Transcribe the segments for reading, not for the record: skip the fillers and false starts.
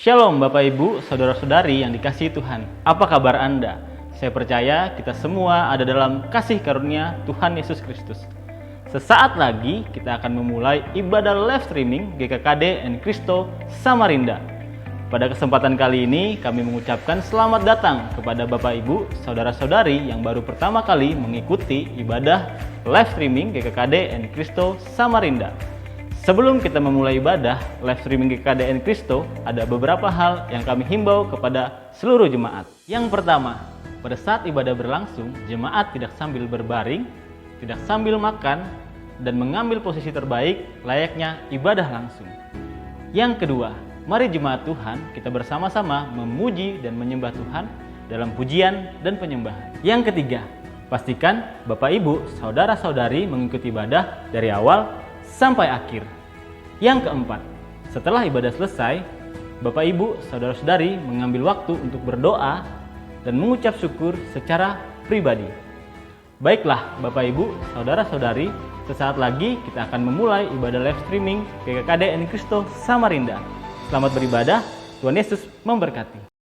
Shalom Bapak Ibu, Saudara-saudari yang dikasihi Tuhan. Apa kabar Anda? Saya percaya kita semua ada dalam kasih karunia Tuhan Yesus Kristus. Sesaat lagi kita akan memulai ibadah live streaming GKKD and Cristo Samarinda. Pada kesempatan kali ini kami mengucapkan selamat datang kepada Bapak Ibu, Saudara-saudari yang baru pertama kali mengikuti ibadah live streaming GKKD and Cristo Samarinda. Sebelum kita memulai ibadah live streaming GKKD and Cristo, ada beberapa hal yang kami himbau kepada seluruh jemaat. Yang pertama, pada saat ibadah berlangsung, jemaat tidak sambil berbaring, tidak sambil makan, dan mengambil posisi terbaik layaknya ibadah langsung. Yang kedua, mari jemaat Tuhan kita bersama-sama memuji dan menyembah Tuhan dalam pujian dan penyembahan. Yang ketiga, pastikan Bapak Ibu, Saudara-saudari mengikuti ibadah dari awal sampai akhir. Yang keempat, setelah ibadah selesai, Bapak Ibu, Saudara-saudari mengambil waktu untuk berdoa dan mengucap syukur secara pribadi. Baiklah Bapak Ibu, Saudara-saudari, sesaat lagi kita akan memulai ibadah live streaming GKKD and Cristo Samarinda. Selamat beribadah, Tuhan Yesus memberkati.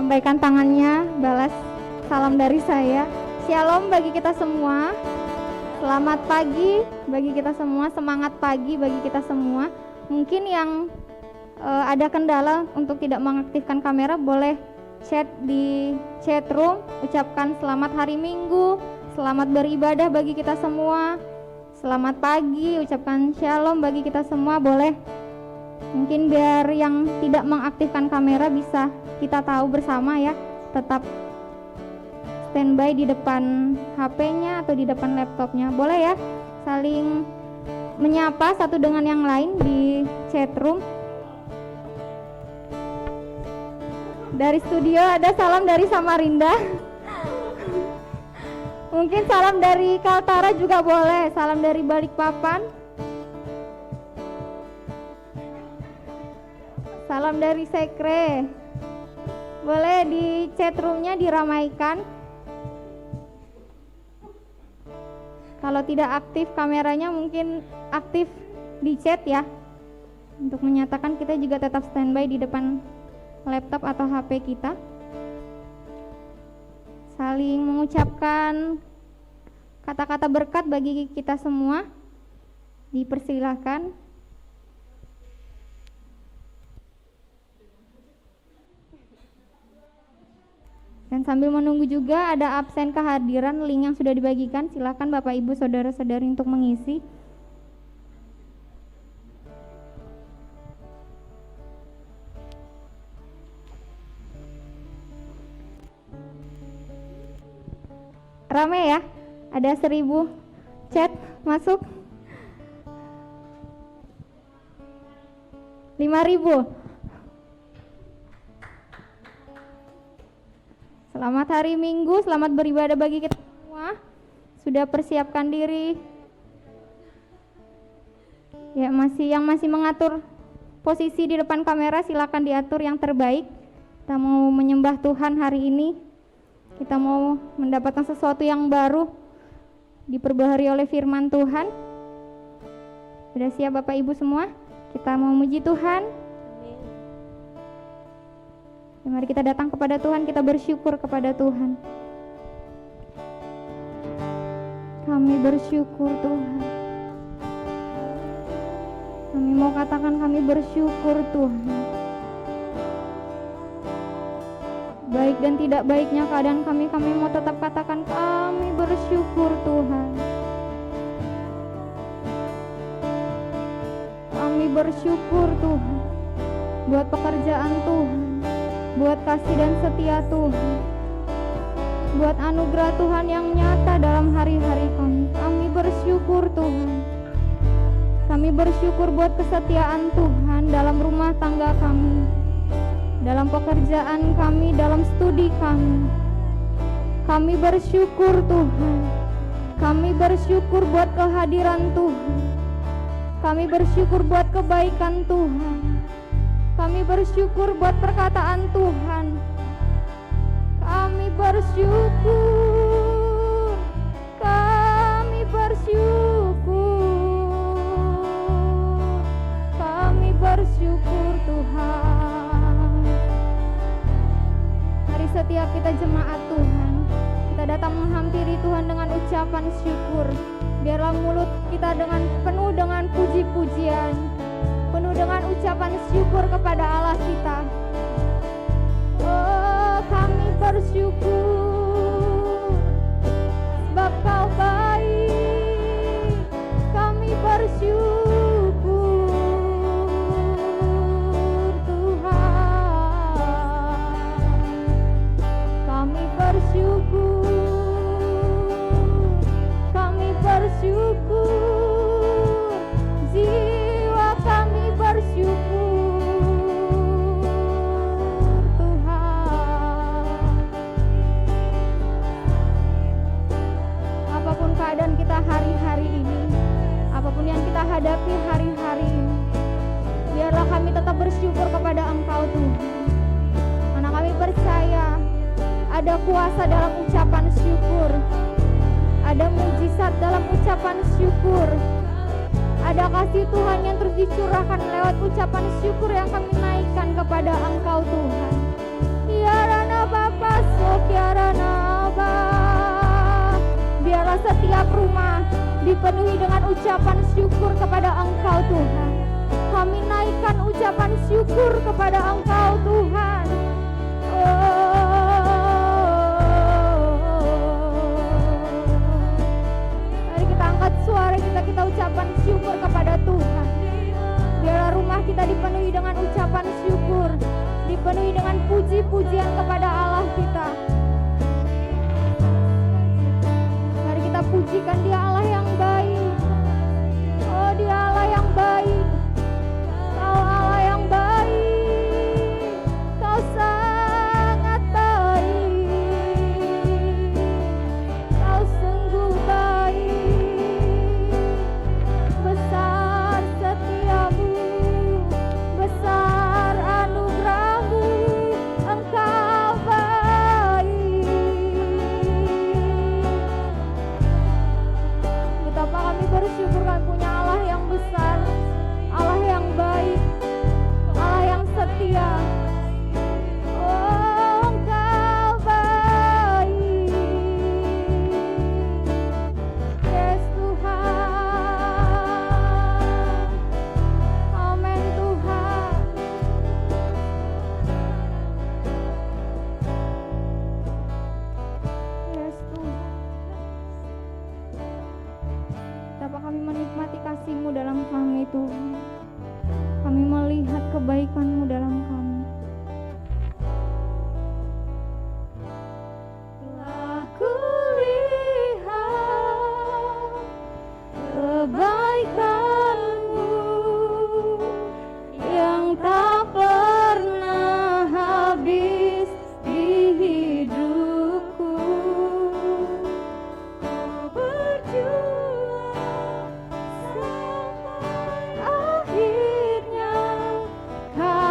Lambaikan tangannya, balas salam dari saya. Shalom bagi kita semua. Selamat pagi bagi kita semua, semangat pagi bagi kita semua. Mungkin yang ada kendala untuk tidak mengaktifkan kamera, boleh chat di chat room, ucapkan selamat hari Minggu, selamat beribadah bagi kita semua. Selamat pagi, ucapkan shalom bagi kita semua, boleh. Mungkin biar yang tidak mengaktifkan kamera bisa kita tahu bersama ya, tetap standby di depan HP-nya atau di depan laptopnya. Boleh ya, saling menyapa satu dengan yang lain di chat room. Dari studio ada salam dari Samarinda. Mungkin salam dari Kaltara juga boleh, salam dari Balikpapan. Salam dari Sekre. Boleh di chat roomnya diramaikan. Kalau tidak aktif kameranya, mungkin aktif di chat ya, untuk menyatakan kita juga tetap standby di depan laptop atau HP kita. Saling mengucapkan kata-kata berkat bagi kita semua. Dipersilahkan. Dan sambil menunggu juga ada absen kehadiran, link yang sudah dibagikan, silakan Bapak Ibu Saudara-saudari untuk mengisi. Rame ya, ada 1000 chat masuk. 5.000. Selamat hari Minggu, selamat beribadah bagi kita semua. Sudah persiapkan diri. Ya, yang masih mengatur posisi di depan kamera, silakan diatur yang terbaik. Kita mau menyembah Tuhan hari ini. Kita mau mendapatkan sesuatu yang baru, diperbaharui oleh firman Tuhan. Sudah siap Bapak Ibu semua? Kita mau memuji Tuhan. Mari kita datang kepada Tuhan, kita bersyukur kepada Tuhan. Kami bersyukur Tuhan. Kami mau katakan kami bersyukur Tuhan. Baik dan tidak baiknya keadaan kami mau tetap katakan kami bersyukur Tuhan. Kami bersyukur Tuhan buat pekerjaan Tuhan, buat kasih dan setia Tuhan, buat anugerah Tuhan yang nyata dalam hari-hari kami. Kami bersyukur Tuhan. Kami bersyukur buat kesetiaan Tuhan dalam rumah tangga kami, dalam pekerjaan kami, dalam studi kami. Kami bersyukur Tuhan. Kami bersyukur buat kehadiran Tuhan. Kami bersyukur buat kebaikan Tuhan. Kami bersyukur buat perkataan Tuhan. Kami bersyukur. Kami bersyukur. Kami bersyukur Tuhan. Mari setiap kita jemaat Tuhan, kita datang menghampiri Tuhan dengan ucapan syukur. Biarlah mulut kita penuh dengan puji-pujian, penuh dengan ucapan syukur kepada Allah kita. Oh, kami bersyukur sebab Kau baik. Kami bersyukur Tuhan. Kami bersyukur. Kami bersyukur. Jiwa kami bersyukur Tuhan. Apapun keadaan kita hari-hari ini, apapun yang kita hadapi hari-hari ini, biarlah kami tetap bersyukur kepada Engkau Tuhan. Karena kami percaya ada kuasa dalam ucapan syukur, ada mujizat dalam ucapan syukur, ada kasih Tuhan yang terus dicurahkan lewat ucapan syukur yang kami naikkan kepada Engkau Tuhan. Kiarana Bapa, so kiarana Bapa. Biarlah setiap rumah dipenuhi dengan ucapan syukur kepada Engkau Tuhan. Kami naikkan ucapan syukur kepada Engkau Tuhan. Mari kita angkat suara kita ucapan syukur kepada Tuhan. Biarlah rumah kita dipenuhi dengan ucapan syukur, dipenuhi dengan puji-pujian kepada Allah kita. Mari kita pujikan Dia Allah yang baik. Oh, Dia Allah yang baik. Kau Allah yang baik. Kau sangat baik. Kau sungguh baik. Besar setiamu, besar anugerahmu. Engkau baik. Betapa kami bersyukur kami punya Allah yang besar, Allah yang baik, Allah yang setia. Oh, Engkau baik. Yes Tuhan. Amin Tuhan. Yes Tuhan. Betapa kami menikmati kasih-Mu dalam kami Tuhan. Kami melihat kebaikan-Mu dalam kami. Telah kulihat kebaikan-Mu yang tak pernah habis di hidupku. Ku berjuang sampai akhirnya. Kau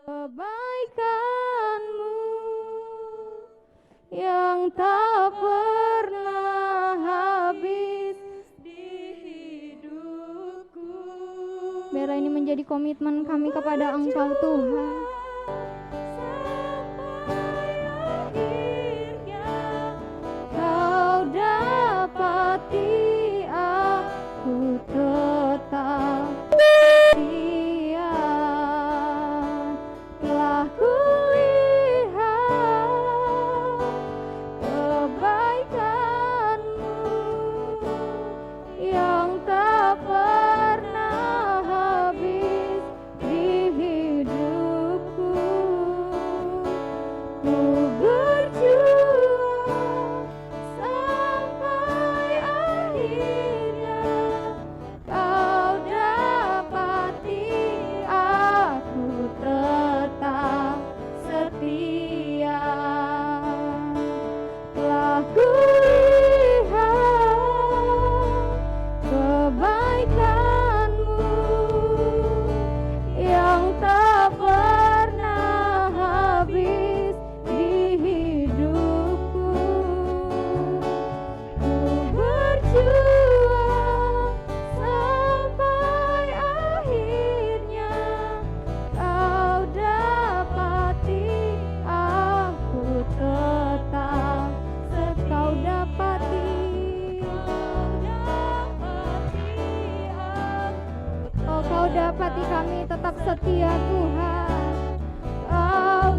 kebaikan-Mu yang tak pernah habis di hidupku. Biarlah ini menjadi komitmen kami kepada Engkau Tuhan. Sampai akhirnya Kau dapati aku tetap setia. Telah kulihat kebaikan-Mu yang tak pernah habis di hidupku. Ku berjuang sampai akhirnya Kau dapati aku tetap setia. Telah kulihat kebaikan-Mu yang tak pernah habis di hidupku. Ku berjuang sampai akhirnya Kau dapati aku tetap Kau dapati Oh, Kau dapati kami tetap setia Tuhan. Kau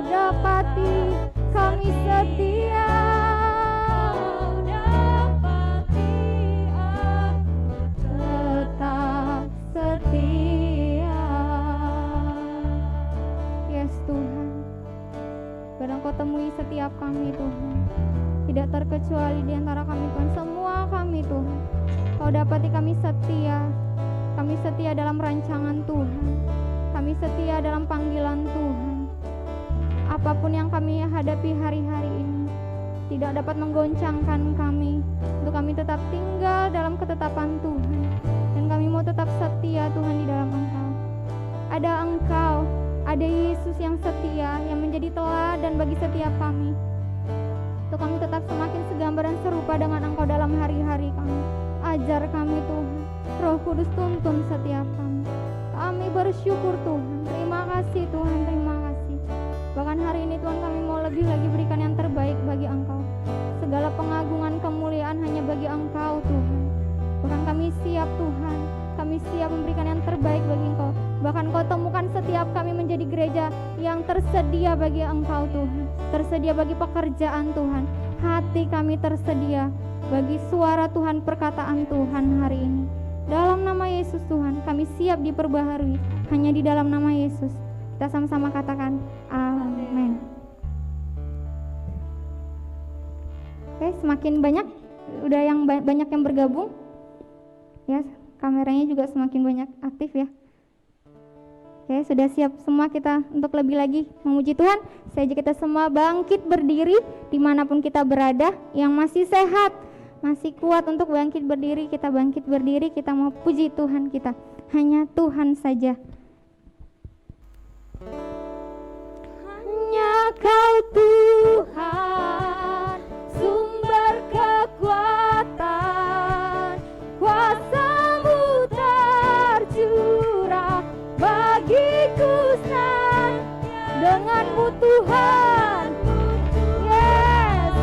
dapati kami setia. Kau dapati tetap setia. Yes Tuhan, biar Engkau temui setiap kami Tuhan, tidak terkecuali di antara kami Tuhan, semua kami Tuhan. Kau dapati kami setia dalam rancangan Tuhan, kami setia dalam panggilan Tuhan. Apapun yang kami hadapi hari-hari ini tidak dapat menggoncangkan kami untuk kami tetap tinggal dalam ketetapan Tuhan, dan kami mau tetap setia Tuhan di dalam Engkau. Ada Engkau, ada Yesus yang setia, yang menjadi teladan bagi setiap kami, untuk kami tetap semakin segambar dan serupa dengan Engkau dalam hari-hari kami. Ajar kami Tuhan, Roh Kudus tuntun setiap kami. Kami bersyukur Tuhan, terima kasih Tuhan, terima kasih. Bahkan hari ini Tuhan kami mau lebih lagi berikan yang terbaik bagi Engkau. Segala pengagungan kemuliaan hanya bagi Engkau Tuhan. Bahkan kami siap Tuhan, kami siap memberikan yang terbaik bagi Engkau. Bahkan Kau temukan setiap kami menjadi gereja yang tersedia bagi Engkau Tuhan, tersedia bagi pekerjaan Tuhan. Hati kami tersedia bagi suara Tuhan, perkataan Tuhan hari ini. Dalam nama Yesus Tuhan, kami siap diperbaharui hanya di dalam nama Yesus. Kita sama-sama katakan amin. Oke, semakin banyak banyak yang bergabung. Ya, kameranya juga semakin banyak aktif ya. Oke, sudah siap semua kita untuk lebih lagi memuji Tuhan. Saya ajak kita semua bangkit berdiri dimanapun kita berada. Yang masih sehat, masih kuat untuk bangkit berdiri, kita bangkit berdiri, kita mau puji Tuhan kita. Hanya Tuhan saja. Hanya Kau Tuhan, sumber kekuatan, kuasa-Mu tercurah bagiku senang. Dengan-Mu Tuhan, yes,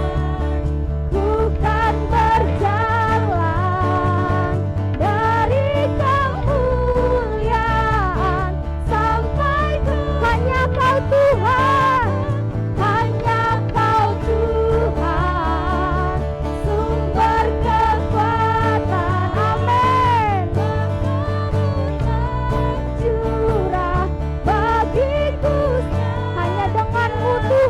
ku kan berjalan dari kemuliaan sampai ke hanya Kau Tuhan, hanya Kau Tuhan, sumber kekuatan, amin. Curah bagiku hanya dengan-Mu Tuhan.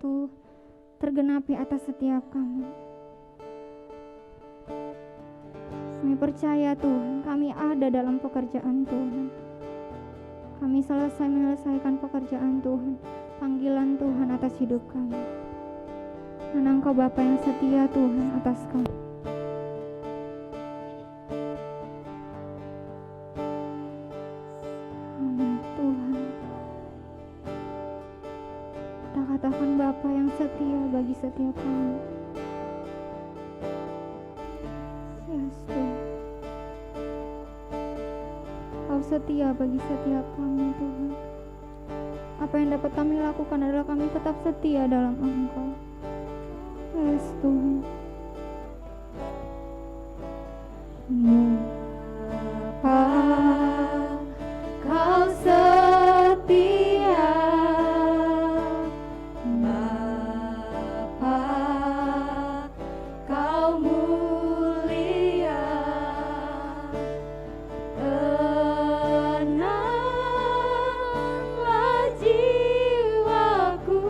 itu tergenapi atas setiap kami. Kami percaya Tuhan, kami ada dalam pekerjaan Tuhan. Kami selesai menyelesaikan pekerjaan Tuhan, panggilan Tuhan atas hidup kami. Dan Engkau Bapa yang setia Tuhan atas kami. Amin Tuhan. Kita katakan Bapa yang setia bagi setiap kami. Yes Tuhan. Kau setia bagi setiap kami Tuhan. Apa yang dapat kami lakukan adalah kami tetap setia dalam Engkau. Yes Tuhan. Bapa, Kau setia. Bapa, Kau mulia. Tenanglah jiwaku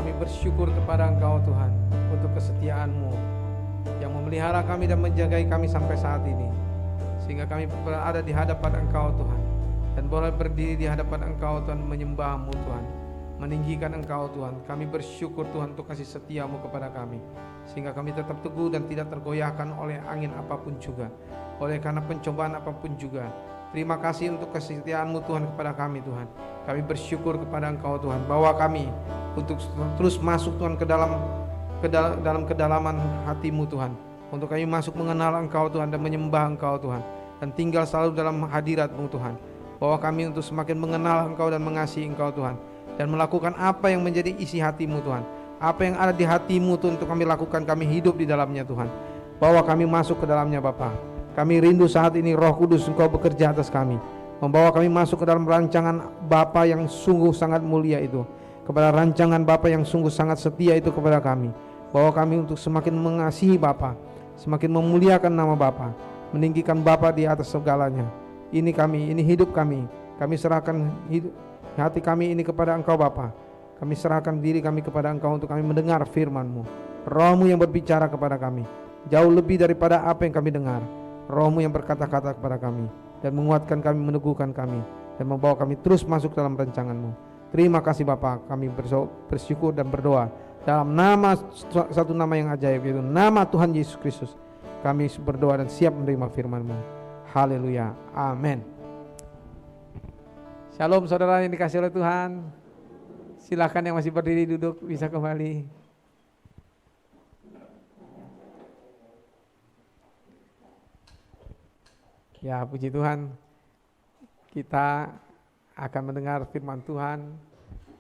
kami bersyukur kepada Engkau Tuhan untuk kesetiaan-Mu yang memelihara kami dan menjagai kami sampai saat ini, sehingga kami berada di hadapan Engkau Tuhan, dan boleh berdiri di hadapan Engkau Tuhan, menyembah-Mu Tuhan, meninggikan Engkau Tuhan. Kami bersyukur Tuhan untuk kasih setia-Mu kepada kami, sehingga kami tetap teguh dan tidak tergoyahkan oleh angin apapun juga, oleh karena pencobaan apapun juga. Terima kasih untuk kesetiaan-Mu Tuhan kepada kami Tuhan. Kami bersyukur kepada Engkau Tuhan, bawa kami untuk terus masuk Tuhan ke dalam kedalaman hati-Mu Tuhan, untuk kami masuk mengenal Engkau Tuhan dan menyembah Engkau Tuhan, dan tinggal selalu dalam hadirat-Mu Tuhan. Bawa kami untuk semakin mengenal Engkau dan mengasihi Engkau Tuhan, dan melakukan apa yang menjadi isi hati-Mu Tuhan. Apa yang ada di hati-Mu Tuhan untuk kami lakukan, kami hidup di dalamnya Tuhan. Bawa kami masuk ke dalamnya Bapa. Kami rindu saat ini Roh Kudus Engkau bekerja atas kami, membawa kami masuk ke dalam rancangan Bapa yang sungguh sangat mulia itu, kepada rancangan Bapa yang sungguh sangat setia itu kepada kami. Bawa kami untuk semakin mengasihi Bapa, semakin memuliakan nama Bapa, meninggikan Bapa di atas segalanya. Ini kami, ini hidup kami. Kami serahkan hidup, hati kami ini kepada Engkau Bapa. Kami serahkan diri kami kepada Engkau untuk kami mendengar firman-Mu. Roh-Mu yang berbicara kepada kami, jauh lebih daripada apa yang kami dengar. Roh-Mu yang berkata-kata kepada kami dan menguatkan kami, meneguhkan kami, dan membawa kami terus masuk dalam rancangan-Mu. Terima kasih Bapa, kami bersyukur dan berdoa dalam nama, satu nama yang ajaib, yaitu nama Tuhan Yesus Kristus. Kami berdoa dan siap menerima firman-Mu. Haleluya, amin. Shalom saudara yang dikasihi oleh Tuhan. Silakan yang masih berdiri duduk bisa kembali. Ya, puji Tuhan, kita akan mendengar firman Tuhan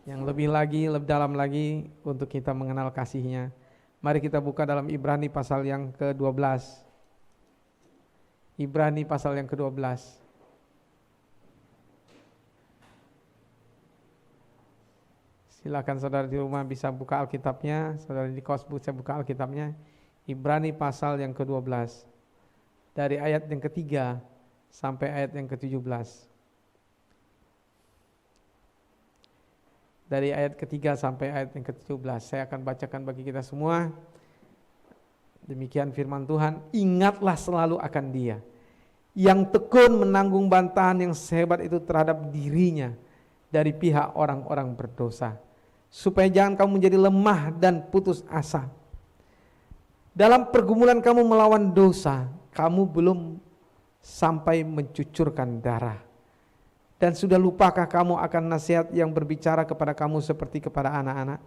yang lebih lagi, lebih dalam lagi untuk kita mengenal kasih-Nya. Mari kita buka dalam Ibrani pasal yang ke-12. Ibrani pasal yang ke-12. Silakan saudara di rumah bisa buka Alkitabnya, saudara di kos bisa buka Alkitabnya. Ibrani pasal yang ke-12. Dari ayat yang ketiga sampai ayat yang ke-17. Dari ayat ketiga sampai ayat yang ke-17 saya akan bacakan bagi kita semua. Demikian firman Tuhan. Ingatlah selalu akan Dia yang tekun menanggung bantahan yang sehebat itu terhadap dirinya dari pihak orang-orang berdosa, supaya jangan kamu menjadi lemah dan putus asa. Dalam pergumulan kamu melawan dosa, kamu belum sampai mencucurkan darah. Dan sudah lupakah kamu akan nasihat yang berbicara kepada kamu seperti kepada anak-anak?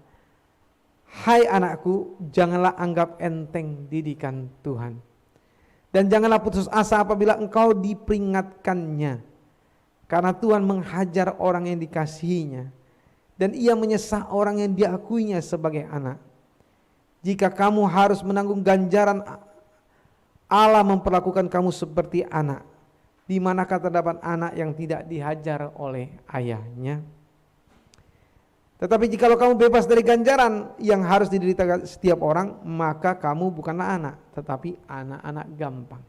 Hai anakku, janganlah anggap enteng didikan Tuhan. Dan janganlah putus asa apabila engkau diperingatkannya. Karena Tuhan menghajar orang yang dikasihinya, dan Ia menyesah orang yang diakuinya sebagai anak. Jika kamu harus menanggung ganjaran, Allah memperlakukan kamu seperti anak. Di manakah terdapat anak yang tidak dihajar oleh ayahnya? Tetapi jikalau kamu bebas dari ganjaran yang harus diderita setiap orang, maka kamu bukanlah anak, tetapi anak-anak gampang.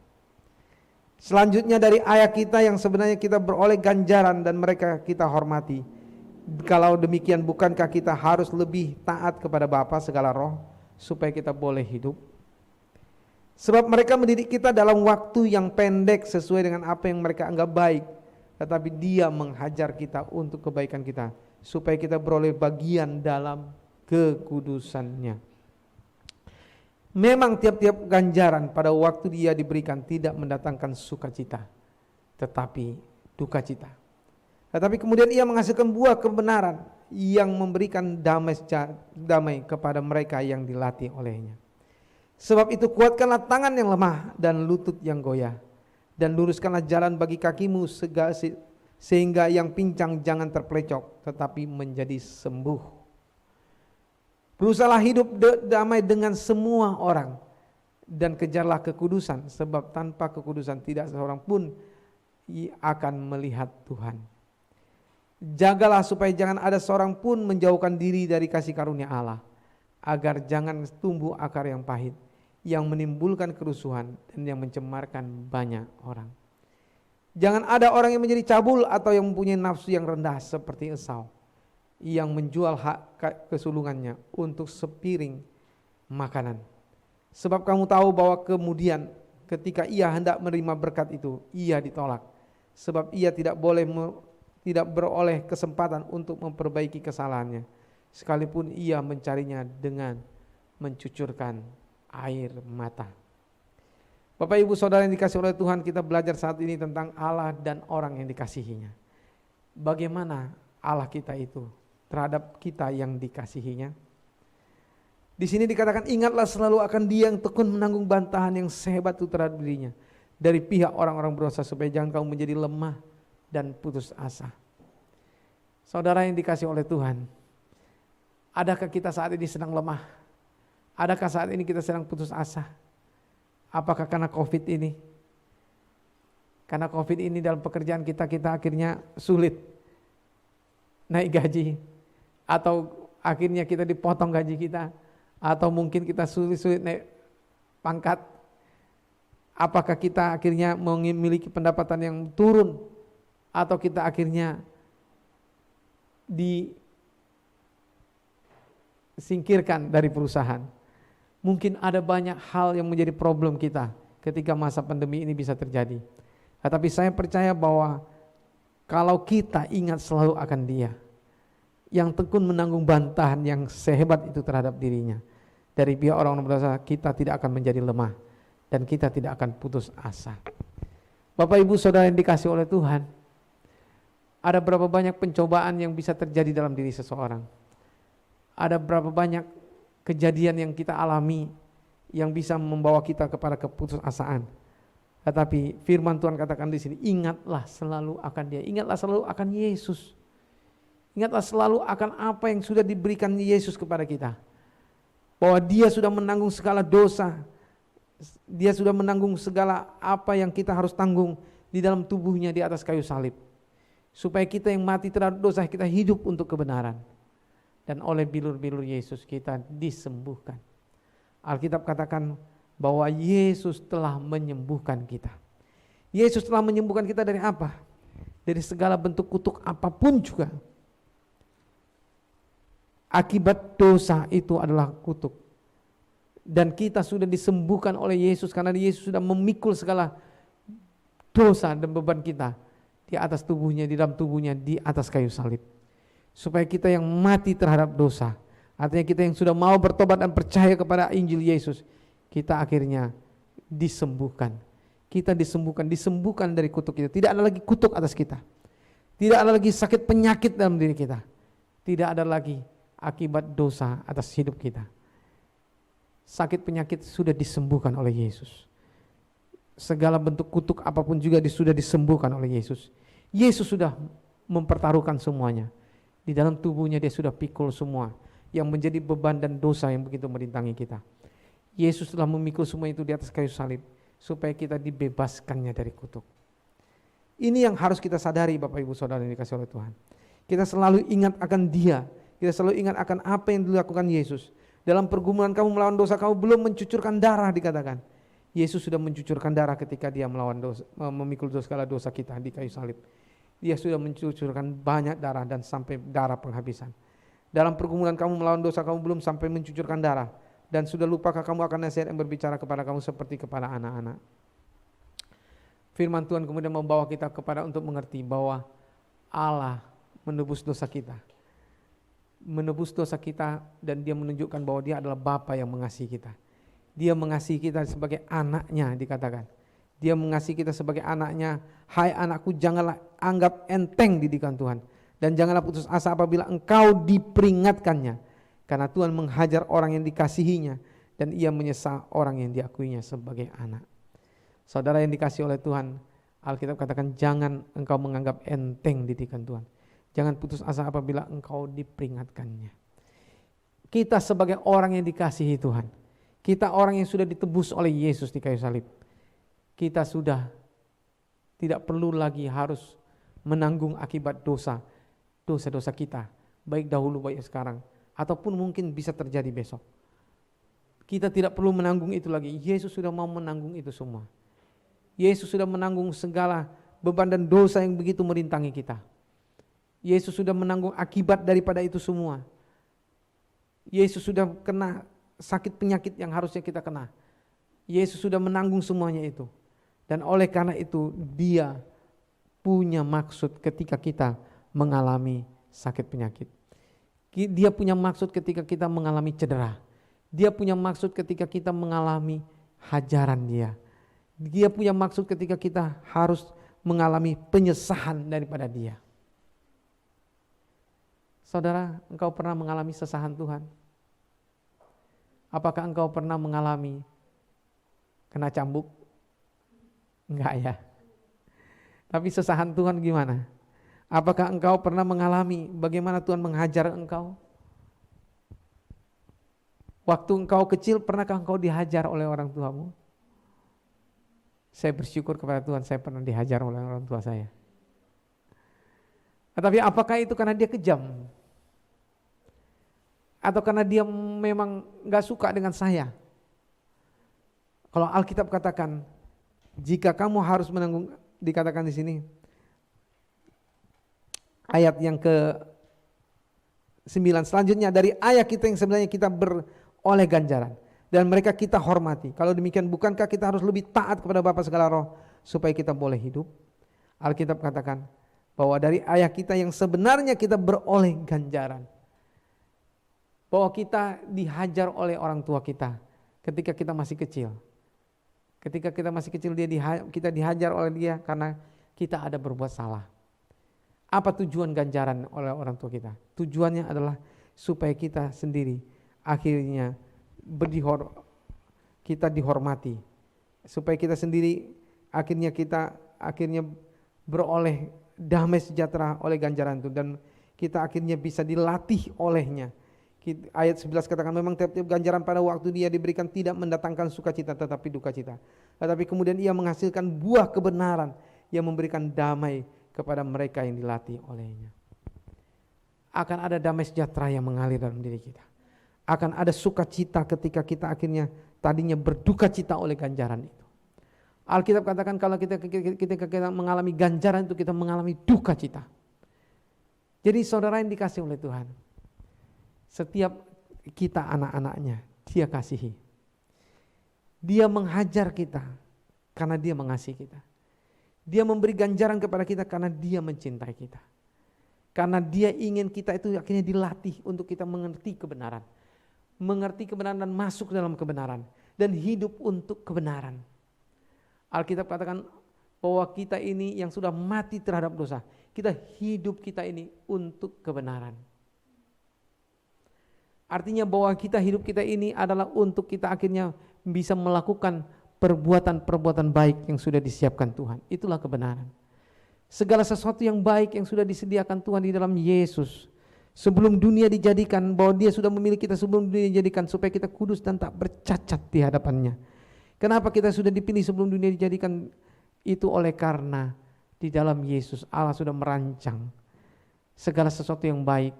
Selanjutnya dari ayat kita yang sebenarnya kita beroleh ganjaran dan mereka kita hormati. Kalau demikian, bukankah kita harus lebih taat kepada Bapa segala roh supaya kita boleh hidup? Sebab mereka mendidik kita dalam waktu yang pendek sesuai dengan apa yang mereka anggap baik, tetapi Dia menghajar kita untuk kebaikan kita, supaya kita beroleh bagian dalam kekudusannya. Memang tiap-tiap ganjaran pada waktu dia diberikan tidak mendatangkan sukacita, tetapi duka cita. Tetapi kemudian Ia menghasilkan buah kebenaran yang memberikan damai kepada mereka yang dilatih olehnya. Sebab itu kuatkanlah tangan yang lemah dan lutut yang goyah, dan luruskanlah jalan bagi kakimu sehingga yang pincang jangan terpelecok, tetapi menjadi sembuh. Berusahalah hidup damai dengan semua orang, dan kejarlah kekudusan, sebab tanpa kekudusan tidak seorang pun akan melihat Tuhan. Jagalah supaya jangan ada seorang pun menjauhkan diri dari kasih karunia Allah, agar jangan tumbuh akar yang pahit, yang menimbulkan kerusuhan dan yang mencemarkan banyak orang. Jangan ada orang yang menjadi cabul atau yang mempunyai nafsu yang rendah seperti Esau, yang menjual hak kesulungannya untuk sepiring makanan. Sebab kamu tahu bahwa kemudian ketika ia hendak menerima berkat itu, ia ditolak. Sebab ia tidak beroleh kesempatan untuk memperbaiki kesalahannya, sekalipun ia mencarinya dengan mencucurkan air mata. Bapak Ibu Saudara yang dikasihi oleh Tuhan, kita belajar saat ini tentang Allah dan orang yang dikasihinya. Bagaimana Allah kita itu terhadap kita yang dikasihinya? Di sini dikatakan, ingatlah selalu akan Dia yang tekun menanggung bantahan yang sehebat itu terhadap dirinya dari pihak orang-orang berdosa, supaya jangan kamu menjadi lemah dan putus asa. Saudara yang dikasihi oleh Tuhan, adakah kita saat ini sedang lemah? Adakah saat ini kita sedang putus asa? Apakah karena COVID ini? Karena COVID ini dalam pekerjaan kita akhirnya sulit naik gaji, atau akhirnya kita dipotong gaji kita, atau mungkin kita sulit naik pangkat. Apakah kita akhirnya memiliki pendapatan yang turun, atau kita akhirnya disingkirkan dari perusahaan? Mungkin ada banyak hal yang menjadi problem kita ketika masa pandemi ini bisa terjadi. Tetapi saya percaya bahwa kalau kita ingat selalu akan Dia yang tekun menanggung bantahan yang sehebat itu terhadap dirinya dari pihak orang-orang berdosa, kita tidak akan menjadi lemah dan kita tidak akan putus asa. Bapak Ibu Saudara yang dikasihi oleh Tuhan, ada berapa banyak pencobaan yang bisa terjadi dalam diri seseorang. Ada berapa banyak kejadian yang kita alami yang bisa membawa kita kepada keputusasaan. Tetapi firman Tuhan katakan di sini, ingatlah selalu akan Dia, ingatlah selalu akan Yesus. Ingatlah selalu akan apa yang sudah diberikan Yesus kepada kita. Bahwa Dia sudah menanggung segala dosa. Dia sudah menanggung segala apa yang kita harus tanggung di dalam tubuhnya di atas kayu salib. Supaya kita yang mati terhadap dosa, kita hidup untuk kebenaran. Dan oleh bilur-bilur Yesus kita disembuhkan. Alkitab katakan bahwa Yesus telah menyembuhkan kita. Yesus telah menyembuhkan kita dari apa? Dari segala bentuk kutuk apapun juga. Akibat dosa itu adalah kutuk. Dan kita sudah disembuhkan oleh Yesus karena Yesus sudah memikul segala dosa dan beban kita di atas tubuhnya, di dalam tubuhnya, di atas kayu salib. Supaya kita yang mati terhadap dosa, artinya kita yang sudah mau bertobat dan percaya kepada Injil Yesus, kita akhirnya disembuhkan. Kita disembuhkan dari kutuk kita. Tidak ada lagi kutuk atas kita. Tidak ada lagi sakit penyakit dalam diri kita. Tidak ada lagi akibat dosa atas hidup kita. Sakit penyakit sudah disembuhkan oleh Yesus. Segala bentuk kutuk apapun juga sudah disembuhkan oleh Yesus. Yesus sudah mempertaruhkan semuanya. Di dalam tubuhnya Dia sudah pikul semua yang menjadi beban dan dosa yang begitu merintangi kita. Yesus telah memikul semua itu di atas kayu salib supaya kita dibebaskannya dari kutuk. Ini yang harus kita sadari Bapak Ibu Saudara yang dikasihi oleh Tuhan. Kita selalu ingat akan Dia, kita selalu ingat akan apa yang dilakukan Yesus. Dalam pergumulan kamu melawan dosa, kamu belum mencucurkan darah dikatakan. Yesus sudah mencucurkan darah ketika Dia melawan dosa, memikul segala dosa kita di kayu salib. Dia sudah mencucurkan banyak darah dan sampai darah penghabisan. Dalam pergumulan kamu melawan dosa, kamu belum sampai mencucurkan darah. Dan sudah lupakah kamu akan nasihat yang berbicara kepada kamu seperti kepada anak-anak. Firman Tuhan kemudian membawa kita kepada untuk mengerti bahwa Allah menebus dosa kita. Menebus dosa kita dan Dia menunjukkan bahwa Dia adalah Bapa yang mengasihi kita. Dia mengasihi kita sebagai anaknya dikatakan. Dia mengasihi kita sebagai anaknya. Hai anakku, janganlah anggap enteng didikan Tuhan. Dan janganlah putus asa apabila engkau diperingatkannya. Karena Tuhan menghajar orang yang dikasihinya. Dan Ia menyesal orang yang diakuinya sebagai anak. Saudara yang dikasihi oleh Tuhan, Alkitab katakan jangan engkau menganggap enteng didikan Tuhan. Jangan putus asa apabila engkau diperingatkannya. Kita sebagai orang yang dikasihi Tuhan. Kita orang yang sudah ditebus oleh Yesus di kayu salib. Kita sudah tidak perlu lagi harus menanggung akibat dosa-dosa kita, baik dahulu baik sekarang, ataupun mungkin bisa terjadi besok. Kita tidak perlu menanggung itu lagi. Yesus sudah mau menanggung itu semua. Yesus sudah menanggung segala beban dan dosa yang begitu merintangi kita. Yesus sudah menanggung akibat daripada itu semua. Yesus sudah kena sakit penyakit yang harusnya kita kena. Yesus sudah menanggung semuanya itu. Dan oleh karena itu dia punya maksud ketika kita mengalami sakit penyakit. Dia punya maksud ketika kita mengalami cedera. Dia punya maksud ketika kita mengalami hajaran dia. Dia punya maksud ketika kita harus mengalami penyesahan daripada dia. Saudara, engkau pernah mengalami sesahan Tuhan? Apakah engkau pernah mengalami kena cambuk? Enggak ya. Tapi sesahan Tuhan gimana? Apakah engkau pernah mengalami bagaimana Tuhan menghajar engkau? Waktu engkau kecil, pernahkah engkau dihajar oleh orang tuamu? Saya bersyukur kepada Tuhan, saya pernah dihajar oleh orang tua saya. Tapi apakah itu karena dia kejam? Atau karena dia memang gak suka dengan saya? Kalau Alkitab katakan, jika kamu harus menanggung, dikatakan di sini, ayat yang ke-9 selanjutnya, dari ayah kita yang sebenarnya kita beroleh ganjaran, dan mereka kita hormati. Kalau demikian, bukankah kita harus lebih taat kepada Bapa segala roh, supaya kita boleh hidup? Alkitab katakan, bahwa dari ayah kita yang sebenarnya kita beroleh ganjaran, bahwa kita dihajar oleh orang tua kita ketika kita masih kecil. Ketika kita masih kecil kita dihajar oleh dia karena kita ada berbuat salah. Apa tujuan ganjaran oleh orang tua kita? Tujuannya adalah supaya kita sendiri akhirnya kita dihormati. Supaya kita sendiri akhirnya beroleh damai sejahtera oleh ganjaran itu, dan kita akhirnya bisa dilatih olehnya. Ayat 11 katakan, memang tiap-tiap ganjaran pada waktu dia diberikan tidak mendatangkan sukacita tetapi duka cita. Tetapi kemudian ia menghasilkan buah kebenaran yang memberikan damai kepada mereka yang dilatih olehnya. Akan ada damai sejahtera yang mengalir dalam diri kita. Akan ada sukacita ketika kita akhirnya tadinya berduka cita oleh ganjaran itu. Alkitab katakan kalau kita mengalami ganjaran itu kita mengalami duka cita. Jadi saudara yang dikasihi oleh Tuhan, setiap kita anak-anaknya dia kasihi. Dia menghajar kita karena dia mengasihi kita. Dia memberi ganjaran kepada kita karena dia mencintai kita. Karena dia ingin kita itu akhirnya dilatih untuk kita mengerti kebenaran. Mengerti kebenaran dan masuk dalam kebenaran. Dan hidup untuk kebenaran. Alkitab katakan bahwa kita ini yang sudah mati terhadap dosa. Kita hidup kita ini untuk kebenaran. Artinya bahwa hidup kita ini adalah untuk kita akhirnya bisa melakukan perbuatan-perbuatan baik yang sudah disiapkan Tuhan. Itulah kebenaran. Segala sesuatu yang baik yang sudah disediakan Tuhan di dalam Yesus. Sebelum dunia dijadikan, bahwa dia sudah memilih kita sebelum dunia dijadikan supaya kita kudus dan tak bercacat di hadapannya. Kenapa kita sudah dipilih sebelum dunia dijadikan? Itu oleh karena di dalam Yesus Allah sudah merancang segala sesuatu yang baik.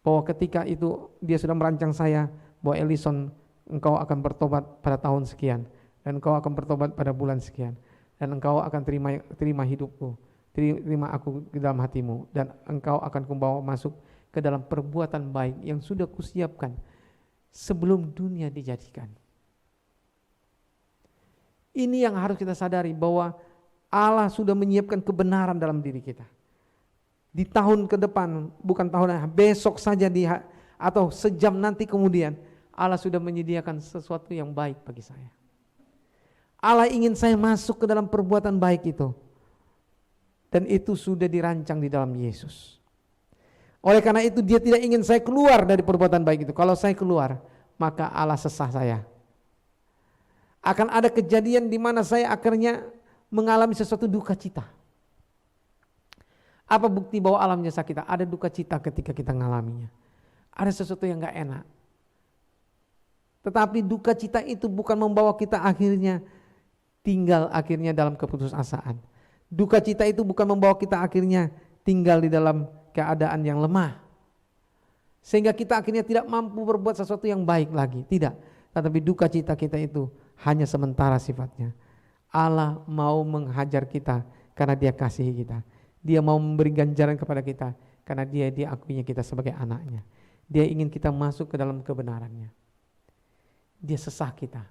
Bahwa ketika itu dia sudah merancang saya, bahwa Ellison, engkau akan bertobat pada tahun sekian, dan engkau akan bertobat pada bulan sekian, dan engkau akan terima hidupku, terima aku di dalam hatimu, dan engkau akan kubawa masuk ke dalam perbuatan baik yang sudah kusiapkan sebelum dunia dijadikan. Ini yang harus kita sadari, bahwa Allah sudah menyiapkan kebenaran dalam diri kita. Di tahun ke depan, bukan tahun besok saja atau sejam nanti kemudian, Allah sudah menyediakan sesuatu yang baik bagi saya. Allah ingin saya masuk ke dalam perbuatan baik itu. Dan itu sudah dirancang di dalam Yesus. Oleh karena itu dia tidak ingin saya keluar dari perbuatan baik itu. Kalau saya keluar, maka Allah sesah saya. Akan ada kejadian di mana saya akhirnya mengalami sesuatu duka cita. Apa bukti bahwa Allah menyesah kita? Ada duka cita ketika kita mengalaminya. Ada sesuatu yang gak enak. Tetapi duka cita itu bukan membawa kita akhirnya tinggal dalam keputusasaan. Duka cita itu bukan membawa kita akhirnya tinggal di dalam keadaan yang lemah. Sehingga kita akhirnya tidak mampu berbuat sesuatu yang baik lagi. Tidak. Tetapi duka cita kita itu hanya sementara sifatnya. Allah mau menghajar kita karena dia kasihi kita. Dia mau memberi ganjaran kepada kita karena dia diakuinya kita sebagai anaknya. Dia ingin kita masuk ke dalam kebenarannya. Dia sesah kita.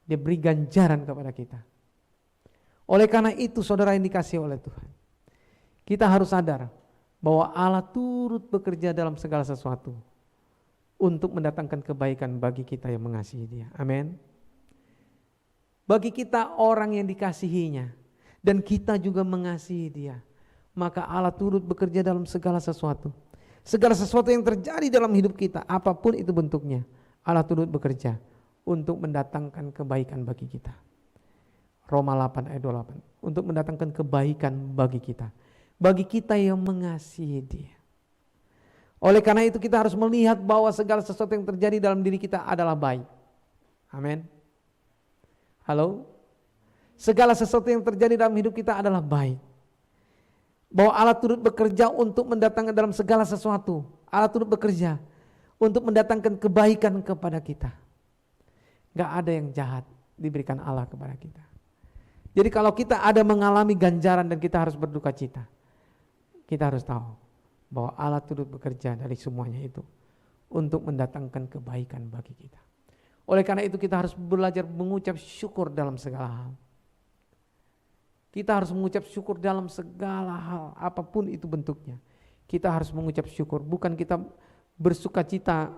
Dia beri ganjaran kepada kita. Oleh karena itu saudara yang dikasihi oleh Tuhan, kita harus sadar bahwa Allah turut bekerja dalam segala sesuatu untuk mendatangkan kebaikan bagi kita yang mengasihi Dia. Amin. Bagi kita orang yang dikasihinya dan kita juga mengasihi Dia, maka Allah turut bekerja dalam segala sesuatu. Segala sesuatu yang terjadi dalam hidup kita, apapun itu bentuknya, Allah turut bekerja untuk mendatangkan kebaikan bagi kita. Roma 8 ayat 28, untuk mendatangkan kebaikan bagi kita yang mengasihi Dia. Oleh karena itu kita harus melihat bahwa segala sesuatu yang terjadi dalam diri kita adalah baik. Amin. Halo? Segala sesuatu yang terjadi dalam hidup kita adalah baik. Bahwa Allah turut bekerja untuk mendatangkan dalam segala sesuatu. Allah turut bekerja untuk mendatangkan kebaikan kepada kita. Gak ada yang jahat diberikan Allah kepada kita. Jadi kalau kita ada mengalami ganjaran dan kita harus berduka cita, kita harus tahu bahwa Allah turut bekerja dari semuanya itu untuk mendatangkan kebaikan bagi kita. Oleh karena itu kita harus belajar mengucap syukur dalam segala hal. Kita harus mengucap syukur dalam segala hal, apapun itu bentuknya. Kita harus mengucap syukur, bukan kita bersuka cita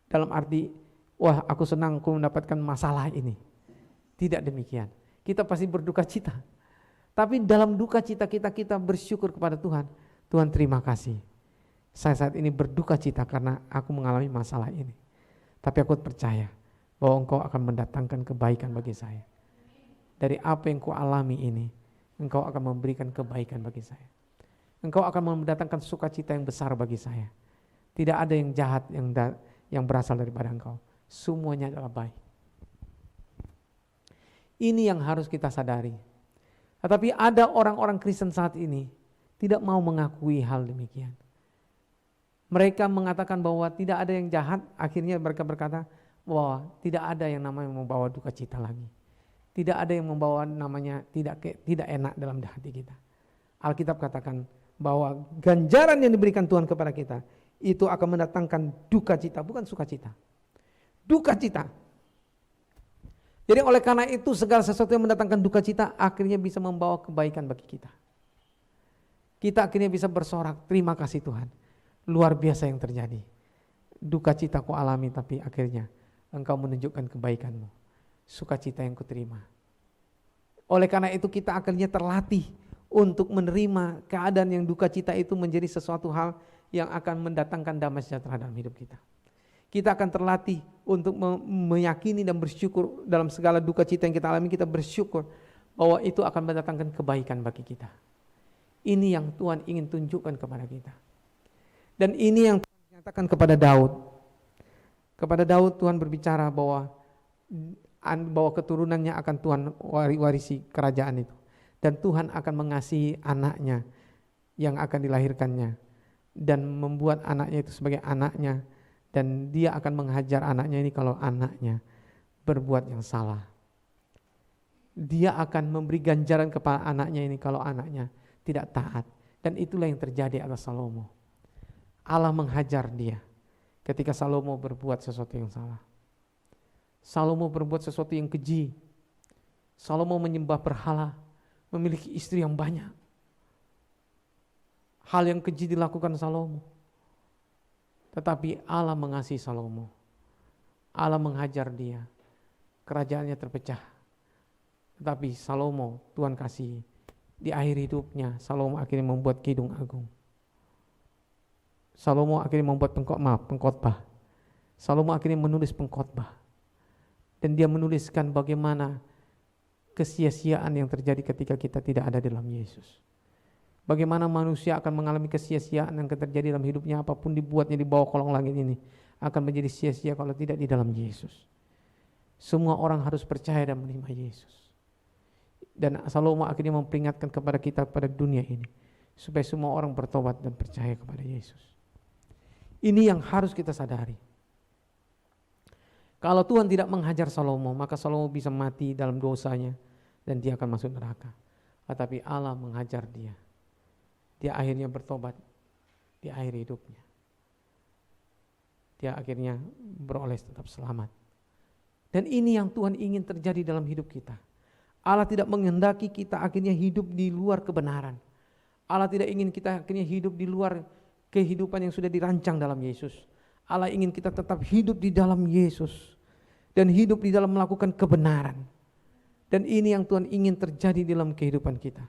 dalam arti, wah aku senang aku mendapatkan masalah ini. Tidak demikian. Kita pasti berduka cita. Tapi dalam duka cita kita bersyukur kepada Tuhan. Tuhan terima kasih. Saya saat ini berduka cita karena aku mengalami masalah ini. Tapi aku percaya bahwa Engkau akan mendatangkan kebaikan bagi saya. Dari apa yang ku alami ini, Engkau akan memberikan kebaikan bagi saya. Engkau akan mendatangkan sukacita yang besar bagi saya. Tidak ada yang jahat yang berasal daripada Engkau. Semuanya adalah baik. Ini yang harus kita sadari. Tetapi ada orang-orang Kristen saat ini tidak mau mengakui hal demikian. Mereka mengatakan bahwa tidak ada yang jahat, akhirnya mereka berkata bahwa tidak ada yang namanya membawa duka cita lagi. Tidak ada yang membawa namanya tidak enak dalam hati kita. Alkitab katakan bahwa ganjaran yang diberikan Tuhan kepada kita itu akan mendatangkan duka cita, bukan sukacita. Duka cita. Jadi oleh karena itu segala sesuatu yang mendatangkan duka cita akhirnya bisa membawa kebaikan bagi kita. Kita akhirnya bisa bersorak, terima kasih Tuhan. Luar biasa yang terjadi. Duka cita ku alami tapi akhirnya Engkau menunjukkan kebaikan-Mu. Sukacita yang kuterima. Oleh karena itu kita akhirnya terlatih untuk menerima keadaan yang duka cita itu menjadi sesuatu hal yang akan mendatangkan damai sejahtera dalam hidup kita. Kita akan terlatih untuk meyakini dan bersyukur dalam segala duka cita yang kita alami, kita bersyukur bahwa itu akan mendatangkan kebaikan bagi kita. Ini yang Tuhan ingin tunjukkan kepada kita. Dan ini yang Tuhan nyatakan kepada Daud. Kepada Daud Tuhan berbicara bahwa keturunannya akan Tuhan warisi kerajaan itu. Dan Tuhan akan mengasihi anaknya yang akan dilahirkannya. Dan membuat anaknya itu sebagai anaknya. Dan dia akan menghajar anaknya ini kalau anaknya berbuat yang salah. Dia akan memberi ganjaran kepada anaknya ini kalau anaknya tidak taat. Dan itulah yang terjadi atas Salomo. Allah menghajar dia ketika Salomo berbuat sesuatu yang salah. Salomo berbuat sesuatu yang keji. Salomo menyembah berhala, memiliki istri yang banyak. Hal yang keji dilakukan Salomo. Tetapi Allah mengasihi Salomo. Allah menghajar dia. Kerajaannya terpecah. Tetapi Salomo Tuhan kasih. Di akhir hidupnya Salomo akhirnya membuat kidung agung. Salomo akhirnya membuat pengkhotbah. Salomo akhirnya menulis pengkhotbah. Dan dia menuliskan bagaimana kesia-siaan yang terjadi ketika kita tidak ada dalam Yesus. Bagaimana manusia akan mengalami kesia-siaan yang terjadi dalam hidupnya, apapun dibuatnya di bawah kolong langit ini akan menjadi sia-sia kalau tidak di dalam Yesus. Semua orang harus percaya dan menerima Yesus. Dan Salomo akhirnya memperingatkan kepada kita pada dunia ini supaya semua orang bertobat dan percaya kepada Yesus. Ini yang harus kita sadari. Kalau Tuhan tidak menghajar Salomo, maka Salomo bisa mati dalam dosanya dan dia akan masuk neraka. Tetapi Allah menghajar dia. dia akhirnya bertobat di akhir hidupnya. Dia akhirnya beroleh tetap selamat. Dan ini yang Tuhan ingin terjadi dalam hidup kita. Allah tidak menghendaki kita akhirnya hidup di luar kebenaran. Allah tidak ingin kita akhirnya hidup di luar kehidupan yang sudah dirancang dalam Yesus. Allah ingin kita tetap hidup di dalam Yesus dan hidup di dalam melakukan kebenaran. Dan ini yang Tuhan ingin terjadi dalam kehidupan kita.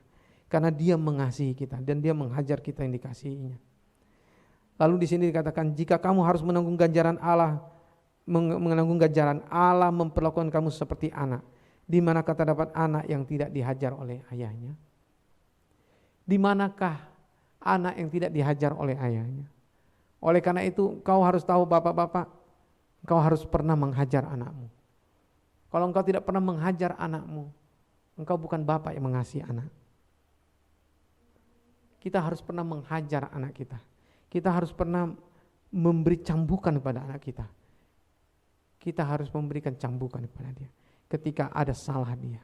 Karena Dia mengasihi kita dan Dia menghajar kita yang dikasihinya. Lalu di sini dikatakan, jika kamu harus menanggung ganjaran Allah, memperlakukan kamu seperti anak. Di manakah terdapat anak yang tidak dihajar oleh ayahnya? Di manakah anak yang tidak dihajar oleh ayahnya? Oleh karena itu, kau harus tahu bapak-bapak, kau harus pernah menghajar anakmu. Kalau engkau tidak pernah menghajar anakmu, engkau bukan bapak yang mengasihi anak. Kita harus pernah menghajar anak kita. Kita harus pernah memberi cambukan kepada anak kita. Kita harus memberikan cambukan kepada dia ketika ada salah dia.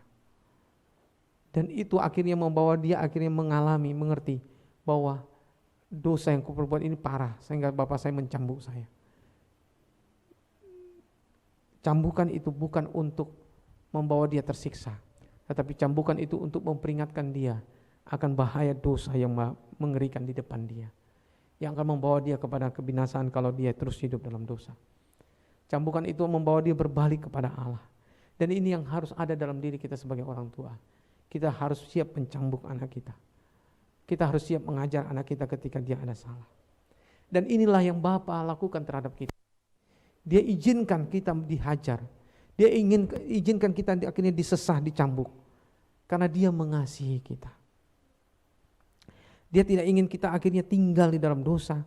Dan itu akhirnya membawa dia akhirnya mengerti bahwa dosa yang kuperbuat ini parah sehingga bapak saya mencambuk saya. Cambukan itu bukan untuk membawa dia tersiksa, tetapi cambukan itu untuk memperingatkan dia akan bahaya dosa yang mengerikan di depan dia, yang akan membawa dia kepada kebinasaan kalau dia terus hidup dalam dosa. Cambukan itu membawa dia berbalik kepada Allah. Dan ini yang harus ada dalam diri kita sebagai orang tua. Kita harus siap mencambuk anak kita. Kita harus siap mengajar anak kita ketika dia ada salah. Dan inilah yang Bapa lakukan terhadap kita. Dia izinkan kita dihajar. Dia izinkan kita akhirnya disesah, dicambuk. Karena Dia mengasihi kita. Dia tidak ingin kita akhirnya tinggal di dalam dosa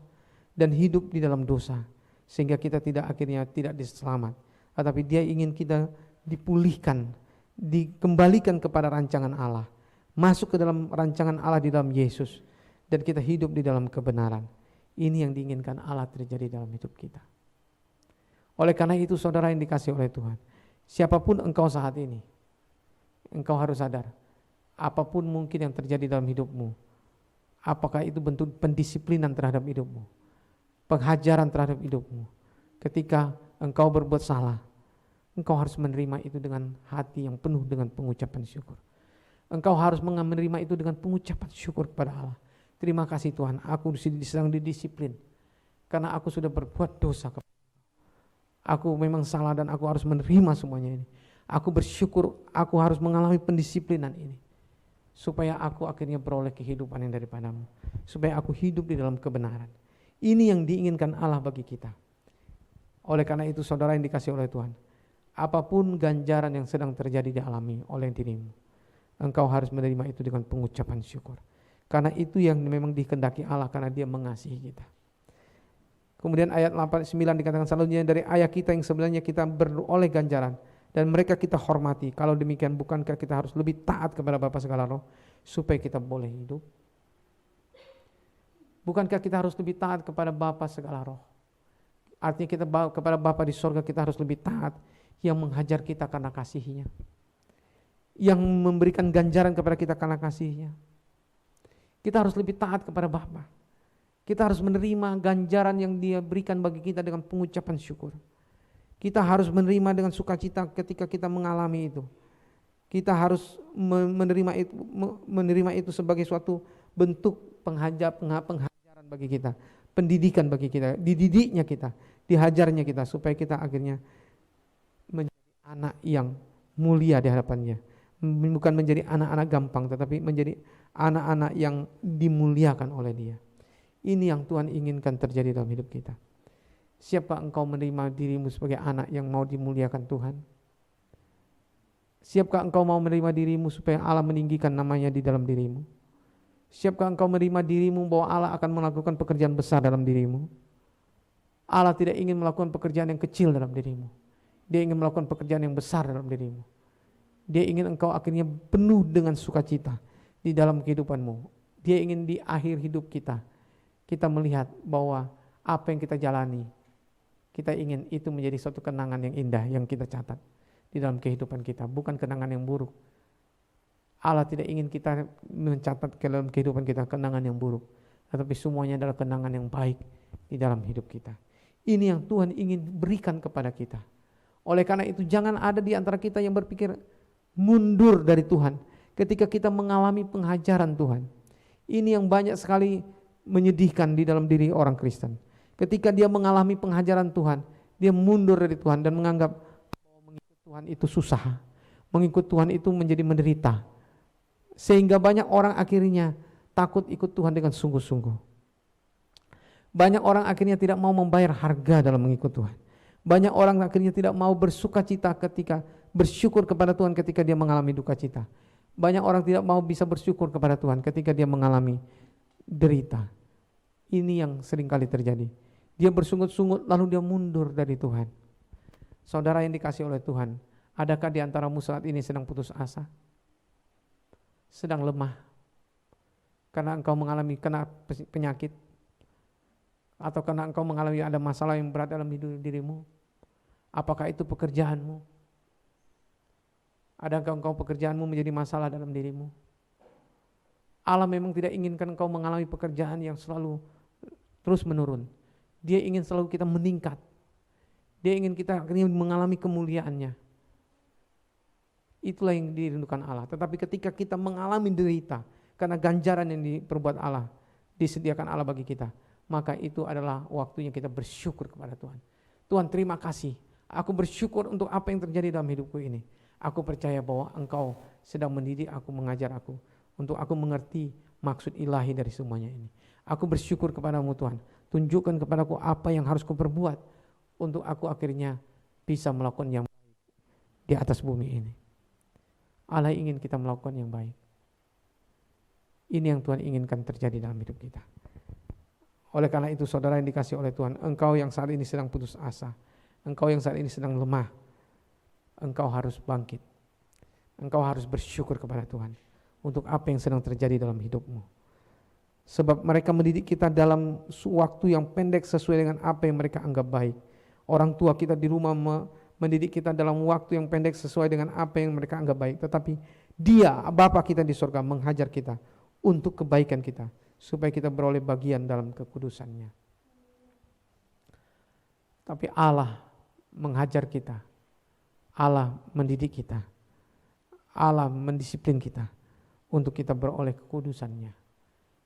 dan hidup di dalam dosa sehingga kita akhirnya tidak diselamat. Tetapi Dia ingin kita dipulihkan, dikembalikan kepada rancangan Allah, masuk ke dalam rancangan Allah di dalam Yesus, dan kita hidup di dalam kebenaran. Ini yang diinginkan Allah terjadi dalam hidup kita. Oleh karena itu saudara yang dikasihi oleh Tuhan, siapapun engkau saat ini, engkau harus sadar, apapun mungkin yang terjadi dalam hidupmu, apakah itu bentuk pendisiplinan terhadap hidupmu, penghajaran terhadap hidupmu, ketika engkau berbuat salah, engkau harus menerima itu dengan hati yang penuh dengan pengucapan syukur. Engkau harus menerima itu dengan pengucapan syukur kepada Allah. Terima kasih Tuhan, aku sedang didisiplin karena aku sudah berbuat dosa. Aku memang salah dan aku harus menerima semuanya ini. Aku bersyukur aku harus mengalami pendisiplinan ini, supaya aku akhirnya beroleh kehidupan yang daripadamu, supaya aku hidup di dalam kebenaran. Ini yang diinginkan Allah bagi kita. Oleh karena itu saudara yang dikasihi oleh Tuhan, apapun ganjaran yang sedang terjadi dialami oleh dirimu, engkau harus menerima itu dengan pengucapan syukur. Karena itu yang memang dikehendaki Allah, karena Dia mengasihi kita. Kemudian ayat 8-9 dikatakan, selanjutnya dari ayah kita yang sebenarnya kita beroleh ganjaran dan mereka kita hormati. Kalau demikian bukankah kita harus lebih taat kepada Bapa segala roh supaya kita boleh hidup? Bukankah kita harus lebih taat kepada Bapa segala roh? Artinya kita kepada Bapa di sorga kita harus lebih taat, yang menghajar kita karena kasih-Nya, yang memberikan ganjaran kepada kita karena kasih-Nya. Kita harus lebih taat kepada Bapa. Kita harus menerima ganjaran yang Dia berikan bagi kita dengan pengucapan syukur. Kita harus menerima dengan sukacita ketika kita mengalami itu. Kita harus menerima itu sebagai suatu bentuk penghajaran bagi kita, pendidikan bagi kita, dididiknya kita, dihajarnya kita, supaya kita akhirnya menjadi anak yang mulia di hadapannya. Bukan menjadi anak-anak gampang, tetapi menjadi anak-anak yang dimuliakan oleh Dia. Ini yang Tuhan inginkan terjadi dalam hidup kita. Siapa engkau menerima dirimu sebagai anak yang mau dimuliakan Tuhan? Siapkah engkau mau menerima dirimu supaya Allah meninggikan namanya di dalam dirimu? Siapkah engkau menerima dirimu bahwa Allah akan melakukan pekerjaan besar dalam dirimu? Allah tidak ingin melakukan pekerjaan yang kecil dalam dirimu. Dia ingin melakukan pekerjaan yang besar dalam dirimu. Dia ingin engkau akhirnya penuh dengan sukacita di dalam kehidupanmu. Dia ingin di akhir hidup kita melihat bahwa apa yang kita jalani, kita ingin itu menjadi suatu kenangan yang indah yang kita catat di dalam kehidupan kita, bukan kenangan yang buruk. Allah tidak ingin kita mencatat ke dalam kehidupan kita kenangan yang buruk, tetapi semuanya adalah kenangan yang baik di dalam hidup kita. Ini yang Tuhan ingin berikan kepada kita. Oleh karena itu jangan ada di antara kita yang berpikir mundur dari Tuhan ketika kita mengalami pengajaran Tuhan. Ini yang banyak sekali menyedihkan di dalam diri orang Kristen. Ketika dia mengalami pengajaran Tuhan, dia mundur dari Tuhan dan menganggap bahwa mengikut Tuhan itu susah, mengikut Tuhan itu menjadi menderita. Sehingga banyak orang akhirnya takut ikut Tuhan dengan sungguh-sungguh. Banyak orang akhirnya tidak mau membayar harga dalam mengikut Tuhan. Banyak orang akhirnya tidak mau bersuka cita ketika bersyukur kepada Tuhan ketika dia mengalami duka cita. Banyak orang tidak mau bisa bersyukur kepada Tuhan ketika dia mengalami derita. Ini yang seringkali terjadi. Dia bersungut-sungut lalu dia mundur dari Tuhan. Saudara yang dikasihi oleh Tuhan, adakah di antaramu saat ini sedang putus asa? Sedang lemah karena engkau mengalami kena penyakit, atau karena engkau mengalami ada masalah yang berat dalam hidup dirimu? Apakah itu pekerjaanmu? Adakah engkau pekerjaanmu menjadi masalah dalam dirimu? Allah memang tidak inginkan engkau mengalami pekerjaan yang selalu terus menurun. Dia ingin selalu kita meningkat. Dia ingin kita akhirnya mengalami kemuliaannya. Itulah yang dirindukan Allah. Tetapi ketika kita mengalami derita karena ganjaran yang diperbuat Allah, disediakan Allah bagi kita, maka itu adalah waktunya kita bersyukur kepada Tuhan. Tuhan, terima kasih. Aku bersyukur untuk apa yang terjadi dalam hidupku ini. Aku percaya bahwa Engkau sedang mendidik aku, mengajar aku, untuk aku mengerti maksud ilahi dari semuanya ini. Aku bersyukur kepadamu Tuhan. Tunjukkan kepadaku apa yang harus kuperbuat untuk aku akhirnya bisa melakukan yang baik di atas bumi ini. Allah ingin kita melakukan yang baik. Ini yang Tuhan inginkan terjadi dalam hidup kita. Oleh karena itu saudara yang dikasihi oleh Tuhan, engkau yang saat ini sedang putus asa, engkau yang saat ini sedang lemah, engkau harus bangkit. Engkau harus bersyukur kepada Tuhan untuk apa yang sedang terjadi dalam hidupmu. Sebab mereka mendidik kita dalam waktu yang pendek sesuai dengan apa yang mereka anggap baik. Orang tua kita di rumah mendidik kita dalam waktu yang pendek sesuai dengan apa yang mereka anggap baik. Tetapi Dia, Bapa kita di surga, menghajar kita untuk kebaikan kita, supaya kita beroleh bagian dalam kekudusannya. Tapi Allah menghajar kita, Allah mendidik kita, Allah mendisiplin kita untuk kita beroleh kekudusannya.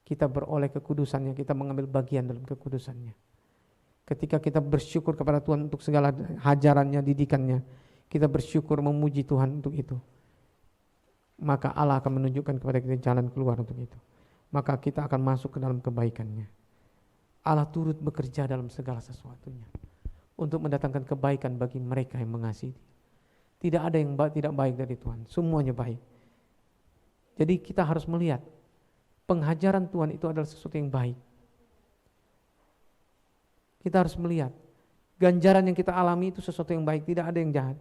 Kita beroleh kekudusannya, kita mengambil bagian dalam kekudusannya. Ketika kita bersyukur kepada Tuhan untuk segala hajarannya, didikannya, kita bersyukur memuji Tuhan untuk itu, maka Allah akan menunjukkan kepada kita jalan keluar untuk itu. Maka kita akan masuk ke dalam kebaikannya. Allah turut bekerja dalam segala sesuatunya untuk mendatangkan kebaikan bagi mereka yang mengasihi. Tidak ada yang tidak baik dari Tuhan, semuanya baik. Jadi kita harus melihat penghajaran Tuhan itu adalah sesuatu yang baik. Kita harus melihat ganjaran yang kita alami itu sesuatu yang baik, tidak ada yang jahat.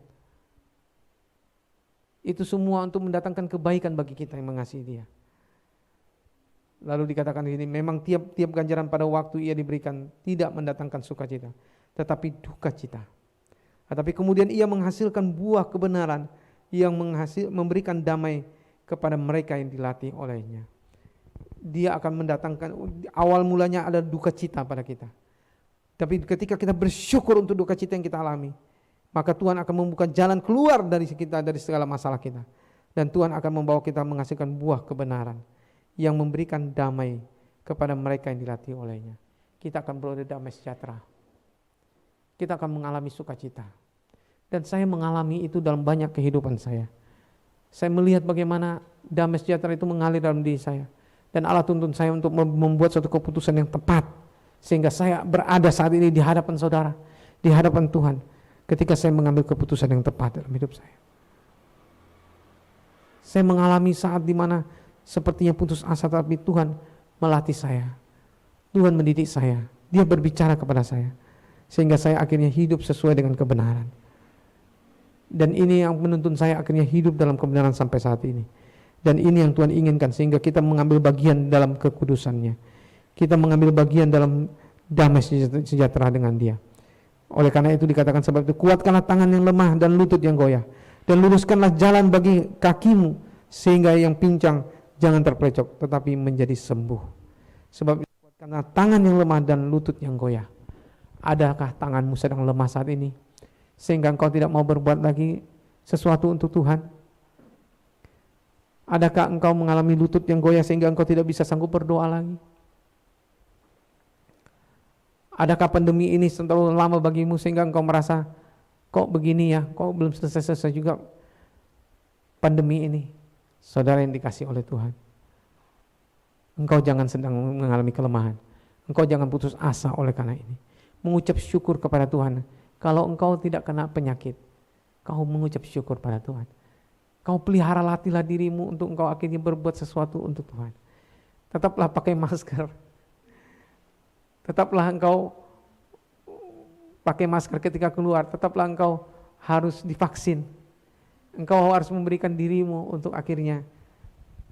Itu semua untuk mendatangkan kebaikan bagi kita yang mengasihi Dia. Lalu dikatakan di sini, memang tiap ganjaran pada waktu ia diberikan tidak mendatangkan sukacita, tetapi duka cita. Tetapi kemudian ia menghasilkan buah kebenaran yang memberikan damai kepada mereka yang dilatih olehnya. Dia akan mendatangkan, awal mulanya ada duka cita pada kita. Tapi ketika kita bersyukur untuk duka cita yang kita alami, maka Tuhan akan membuka jalan keluar dari kita, dari segala masalah kita. Dan Tuhan akan membawa kita menghasilkan buah kebenaran yang memberikan damai kepada mereka yang dilatih olehnya. Kita akan beroleh damai sejahtera. Kita akan mengalami sukacita. Dan saya mengalami itu dalam banyak kehidupan saya. Saya melihat bagaimana damai sejahtera itu mengalir dalam diri saya. Dan Allah tuntun saya untuk membuat suatu keputusan yang tepat, sehingga saya berada saat ini di hadapan saudara, di hadapan Tuhan, ketika saya mengambil keputusan yang tepat dalam hidup saya. Saya mengalami saat dimana sepertinya putus asa, tapi Tuhan melatih saya, Tuhan mendidik saya, Dia berbicara kepada saya, sehingga saya akhirnya hidup sesuai dengan kebenaran. Dan ini yang menuntun saya akhirnya hidup dalam kebenaran sampai saat ini. Dan ini yang Tuhan inginkan, sehingga kita mengambil bagian dalam kekudusannya. Kita mengambil bagian dalam damai sejahtera dengan Dia. Oleh karena itu dikatakan, sebab itu kuatkanlah tangan yang lemah dan lutut yang goyah, dan luruskanlah jalan bagi kakimu sehingga yang pincang jangan terpelecok tetapi menjadi sembuh. Sebab karena tangan yang lemah dan lutut yang goyah. Adakah tanganmu sedang lemah saat ini sehingga engkau tidak mau berbuat lagi sesuatu untuk Tuhan? Adakah engkau mengalami lutut yang goyah sehingga engkau tidak bisa sanggup berdoa lagi? Adakah pandemi ini terlalu lama bagimu sehingga engkau merasa kok begini ya, kok belum selesai-selesai juga pandemi ini? Saudara yang dikasihi oleh Tuhan, engkau jangan sedang mengalami kelemahan. Engkau jangan putus asa oleh karena ini. Mengucap syukur kepada Tuhan. Kalau engkau tidak kena penyakit, kau mengucap syukur pada Tuhan. Kau pelihara, latihlah dirimu untuk engkau akhirnya berbuat sesuatu untuk Tuhan. Tetaplah pakai masker. Tetaplah engkau pakai masker ketika keluar. Tetaplah engkau harus divaksin. Engkau harus memberikan dirimu untuk akhirnya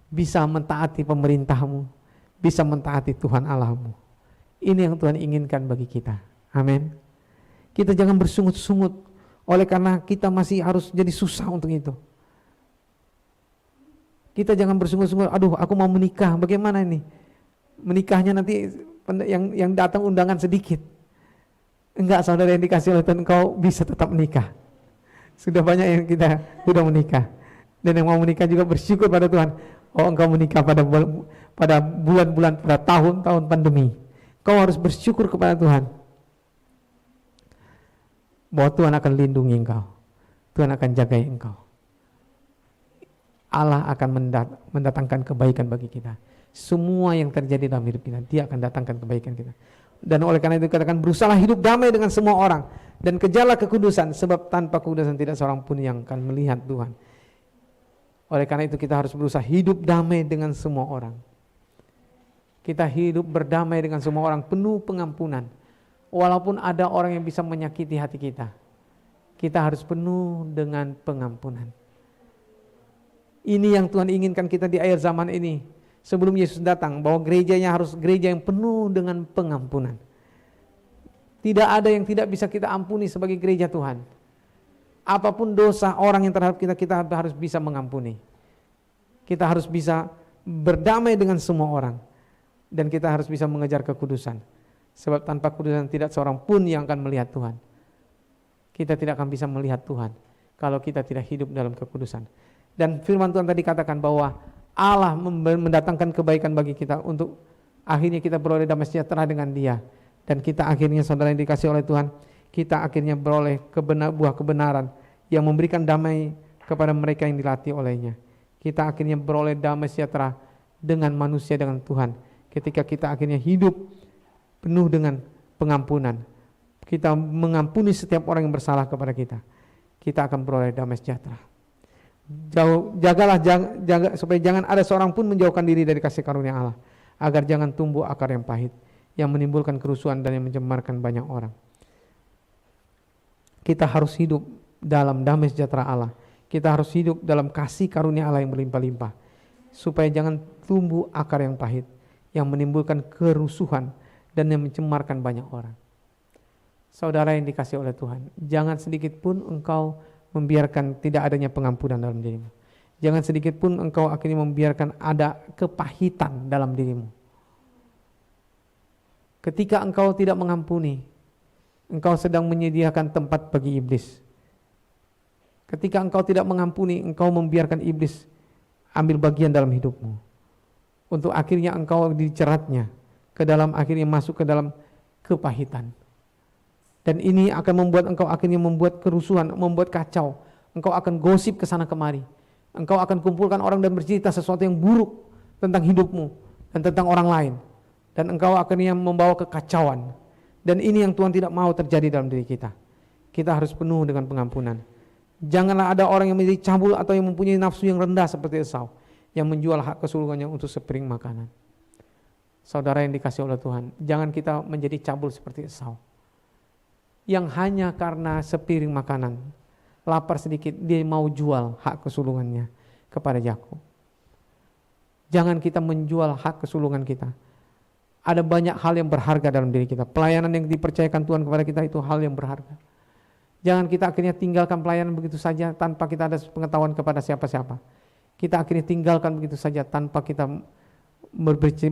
bisa mentaati pemerintahmu, bisa mentaati Tuhan Allahmu. Ini yang Tuhan inginkan bagi kita. Amin. Kita jangan bersungut-sungut oleh karena kita masih harus jadi susah untuk itu. Kita jangan bersungut-sungut, aduh aku mau menikah, bagaimana ini? Menikahnya nanti yang datang undangan sedikit. Enggak, saudara yang dikasih oleh Tuhan, engkau bisa tetap menikah. Sudah banyak yang kita sudah menikah. Dan yang mau menikah juga bersyukur pada Tuhan. Oh, engkau menikah pada bulan-bulan, pada tahun-tahun pandemi. Kau harus bersyukur kepada Tuhan bahwa Tuhan akan lindungi engkau. Tuhan akan jagai engkau. Allah akan mendatangkan kebaikan bagi kita. Semua yang terjadi dalam hidup kita, Dia akan datangkan kebaikan kita. Dan oleh karena itu katakan, berusahalah hidup damai dengan semua orang dan kejarlah kekudusan, sebab tanpa kekudusan tidak seorang pun yang akan melihat Tuhan. Oleh karena itu kita harus berusaha hidup damai dengan semua orang. Kita hidup berdamai dengan semua orang, penuh pengampunan. Walaupun ada orang yang bisa menyakiti hati kita, kita harus penuh dengan pengampunan. Ini yang Tuhan inginkan kita di akhir zaman ini. Sebelum Yesus datang, bahwa gerejanya harus gereja yang penuh dengan pengampunan. Tidak ada yang tidak bisa kita ampuni sebagai gereja Tuhan. Apapun dosa orang yang terhadap kita, kita harus bisa mengampuni. Kita harus bisa berdamai dengan semua orang. Dan kita harus bisa mengejar kekudusan. Sebab tanpa kekudusan tidak seorang pun yang akan melihat Tuhan. Kita tidak akan bisa melihat Tuhan kalau kita tidak hidup dalam kekudusan. Dan firman Tuhan tadi katakan bahwa Allah mendatangkan kebaikan bagi kita untuk akhirnya kita beroleh damai sejahtera dengan Dia. Dan kita akhirnya, saudara yang dikasih oleh Tuhan, kita akhirnya beroleh buah kebenaran yang memberikan damai kepada mereka yang dilatih olehnya. Kita akhirnya beroleh damai sejahtera dengan manusia, dengan Tuhan. Ketika kita akhirnya hidup penuh dengan pengampunan, kita mengampuni setiap orang yang bersalah kepada kita, kita akan beroleh damai sejahtera. Jagalah supaya jangan ada seorang pun menjauhkan diri dari kasih karunia Allah, agar jangan tumbuh akar yang pahit, yang menimbulkan kerusuhan dan yang mencemarkan banyak orang. Kita harus hidup dalam damai sejahtera Allah. Kita harus hidup dalam kasih karunia Allah yang berlimpah-limpah, supaya jangan tumbuh akar yang pahit, yang menimbulkan kerusuhan dan yang mencemarkan banyak orang. Saudara yang dikasih oleh Tuhan, jangan sedikit pun engkau membiarkan tidak adanya pengampunan dalam dirimu. Jangan sedikit pun engkau akhirnya membiarkan ada kepahitan dalam dirimu. Ketika engkau tidak mengampuni, engkau sedang menyediakan tempat bagi iblis. Ketika engkau tidak mengampuni, engkau membiarkan iblis ambil bagian dalam hidupmu. Untuk akhirnya engkau diceratnya ke dalam, akhirnya masuk ke dalam kepahitan. Dan ini akan membuat engkau akhirnya membuat kerusuhan, membuat kacau. Engkau akan gosip ke sana kemari. Engkau akan kumpulkan orang dan bercerita sesuatu yang buruk tentang hidupmu dan tentang orang lain. Dan engkau akhirnya membawa kekacauan. Dan ini yang Tuhan tidak mau terjadi dalam diri kita. Kita harus penuh dengan pengampunan. Janganlah ada orang yang menjadi cabul atau yang mempunyai nafsu yang rendah seperti Esau, yang menjual hak kesulungannya untuk sepiring makanan. Saudara yang dikasih oleh Tuhan, jangan kita menjadi cabul seperti Esau, yang hanya karena sepiring makanan, lapar sedikit, dia mau jual hak kesulungannya kepada Yakub. Jangan kita menjual hak kesulungan kita. Ada banyak hal yang berharga dalam diri kita. Pelayanan yang dipercayakan Tuhan kepada kita itu hal yang berharga. Jangan kita akhirnya tinggalkan pelayanan begitu saja tanpa kita ada pengetahuan kepada siapa-siapa. Kita akhirnya tinggalkan begitu saja tanpa kita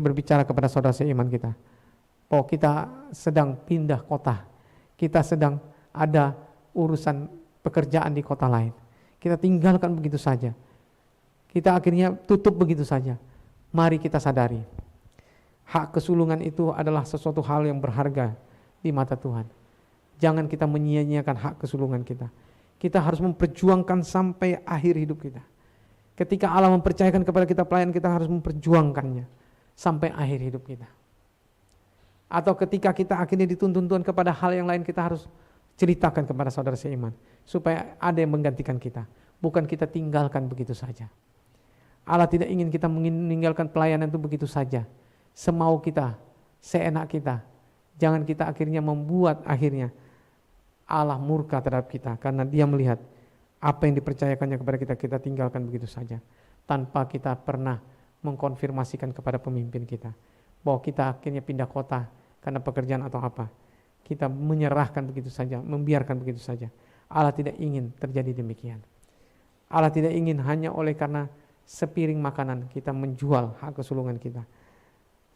berbicara kepada saudara seiman kita bahwa kita sedang pindah kota, kita sedang ada urusan pekerjaan di kota lain. Kita tinggalkan begitu saja. Kita akhirnya tutup begitu saja. Mari kita sadari, hak kesulungan itu adalah sesuatu hal yang berharga di mata Tuhan. Jangan kita menyia-nyiakan hak kesulungan kita. Kita harus memperjuangkan sampai akhir hidup kita. Ketika Allah mempercayakan kepada kita pelayanan, kita harus memperjuangkannya sampai akhir hidup kita. Atau ketika kita akhirnya dituntun Tuhan kepada hal yang lain, kita harus ceritakan kepada saudara seiman supaya ada yang menggantikan kita, bukan kita tinggalkan begitu saja. Allah tidak ingin kita meninggalkan pelayanan itu begitu saja, semau kita, seenak kita. Jangan kita akhirnya membuat akhirnya Allah murka terhadap kita, karena Dia melihat apa yang dipercayakannya kepada kita, kita tinggalkan begitu saja tanpa kita pernah mengkonfirmasikan kepada pemimpin kita bahwa kita akhirnya pindah kota karena pekerjaan atau apa. Kita menyerahkan begitu saja, membiarkan begitu saja. Allah tidak ingin terjadi demikian. Allah tidak ingin hanya oleh karena sepiring makanan kita menjual hak kesulungan kita.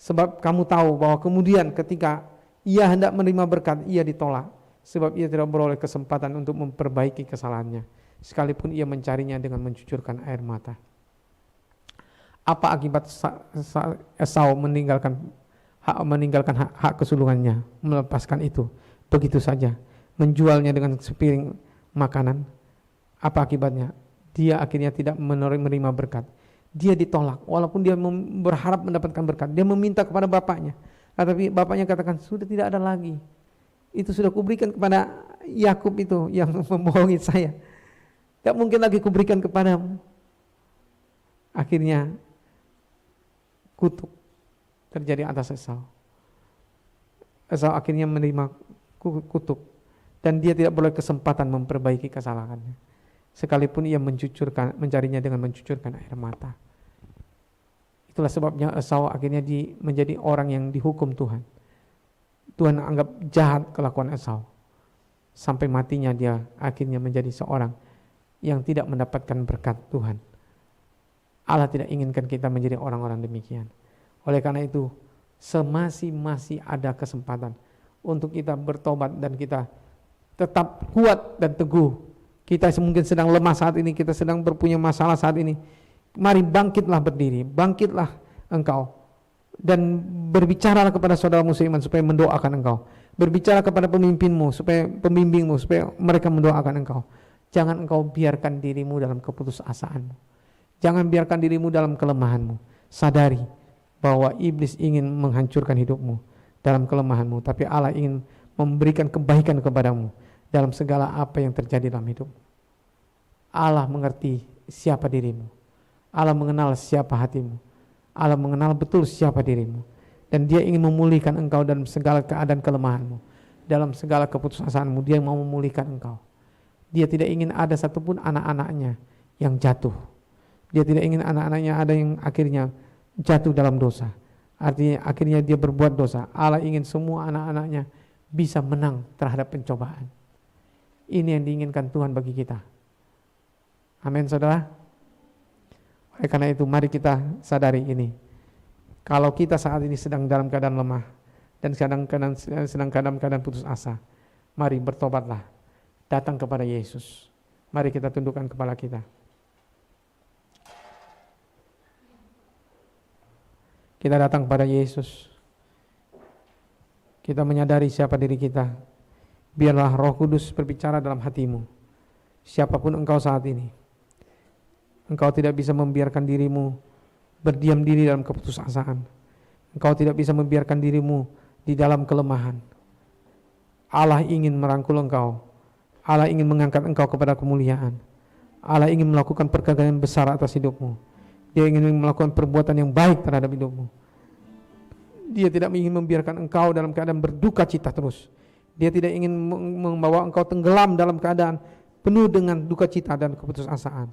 Sebab kamu tahu bahwa kemudian ketika ia hendak menerima berkat, ia ditolak. Sebab ia tidak beroleh kesempatan untuk memperbaiki kesalahannya, sekalipun ia mencarinya dengan mencucurkan air mata. Apa akibat Esau meninggalkan hak kesulungannya, melepaskan itu begitu saja, menjualnya dengan sepiring makanan? Apa akibatnya? Dia akhirnya tidak menerima berkat. Dia ditolak, walaupun dia berharap mendapatkan berkat. Dia meminta kepada bapaknya, tetapi bapaknya katakan, sudah tidak ada lagi. Itu sudah kuberikan kepada Yakub itu yang membohongi saya. Tidak mungkin lagi kuberikan kepadamu. Akhirnya kutuk terjadi atas Esau. Esau akhirnya menerima kutuk dan dia tidak boleh kesempatan memperbaiki kesalahannya, sekalipun ia mencarinya dengan mencucurkan air mata. Itulah sebabnya Esau akhirnya menjadi orang yang dihukum Tuhan. Tuhan anggap jahat kelakuan Esau, sampai matinya dia akhirnya menjadi seorang yang tidak mendapatkan berkat Tuhan. Allah tidak inginkan kita menjadi orang-orang demikian. Oleh karena itu, masih ada kesempatan untuk kita bertobat dan kita tetap kuat dan teguh. Kita mungkin sedang lemah saat ini, kita sedang berpunya masalah saat ini. Mari bangkitlah berdiri, bangkitlah engkau dan berbicaralah kepada saudaramu seiman supaya mendoakan engkau. Berbicara kepada pemimpinmu, supaya pembimbingmu, supaya mereka mendoakan engkau. Jangan engkau biarkan dirimu dalam keputusasaanmu. Jangan biarkan dirimu dalam kelemahanmu. Sadari bahwa iblis ingin menghancurkan hidupmu dalam kelemahanmu, tapi Allah ingin memberikan kebaikan kepadamu dalam segala apa yang terjadi dalam hidupmu. Allah mengerti siapa dirimu. Allah mengenal siapa hatimu. Allah mengenal betul siapa dirimu. Dan Dia ingin memulihkan engkau dalam segala keadaan kelemahanmu. Dalam segala keputusasaanmu, Dia mau memulihkan engkau. Dia tidak ingin ada satupun anak-anaknya yang jatuh. Dia tidak ingin anak-anaknya ada yang akhirnya jatuh dalam dosa. Artinya akhirnya dia berbuat dosa. Allah ingin semua anak-anaknya bisa menang terhadap pencobaan. Ini yang diinginkan Tuhan bagi kita. Amin, saudara. Oleh karena itu mari kita sadari ini. Kalau kita saat ini sedang dalam keadaan lemah dan sedang keadaan putus asa, mari bertobatlah. Datang kepada Yesus. Mari kita tundukkan kepala kita. Kita datang kepada Yesus. Kita menyadari siapa diri kita. Biarlah Roh Kudus berbicara dalam hatimu. Siapapun engkau saat ini, engkau tidak bisa membiarkan dirimu berdiam diri dalam keputusasaan. Engkau tidak bisa membiarkan dirimu di dalam kelemahan. Allah ingin merangkul engkau. Allah ingin mengangkat engkau kepada kemuliaan. Allah ingin melakukan perkara-perkara besar atas hidupmu. Dia ingin melakukan perbuatan yang baik terhadap hidupmu. Dia tidak ingin membiarkan engkau dalam keadaan berduka cita terus. Dia tidak ingin membawa engkau tenggelam dalam keadaan penuh dengan duka cita dan keputusasaan.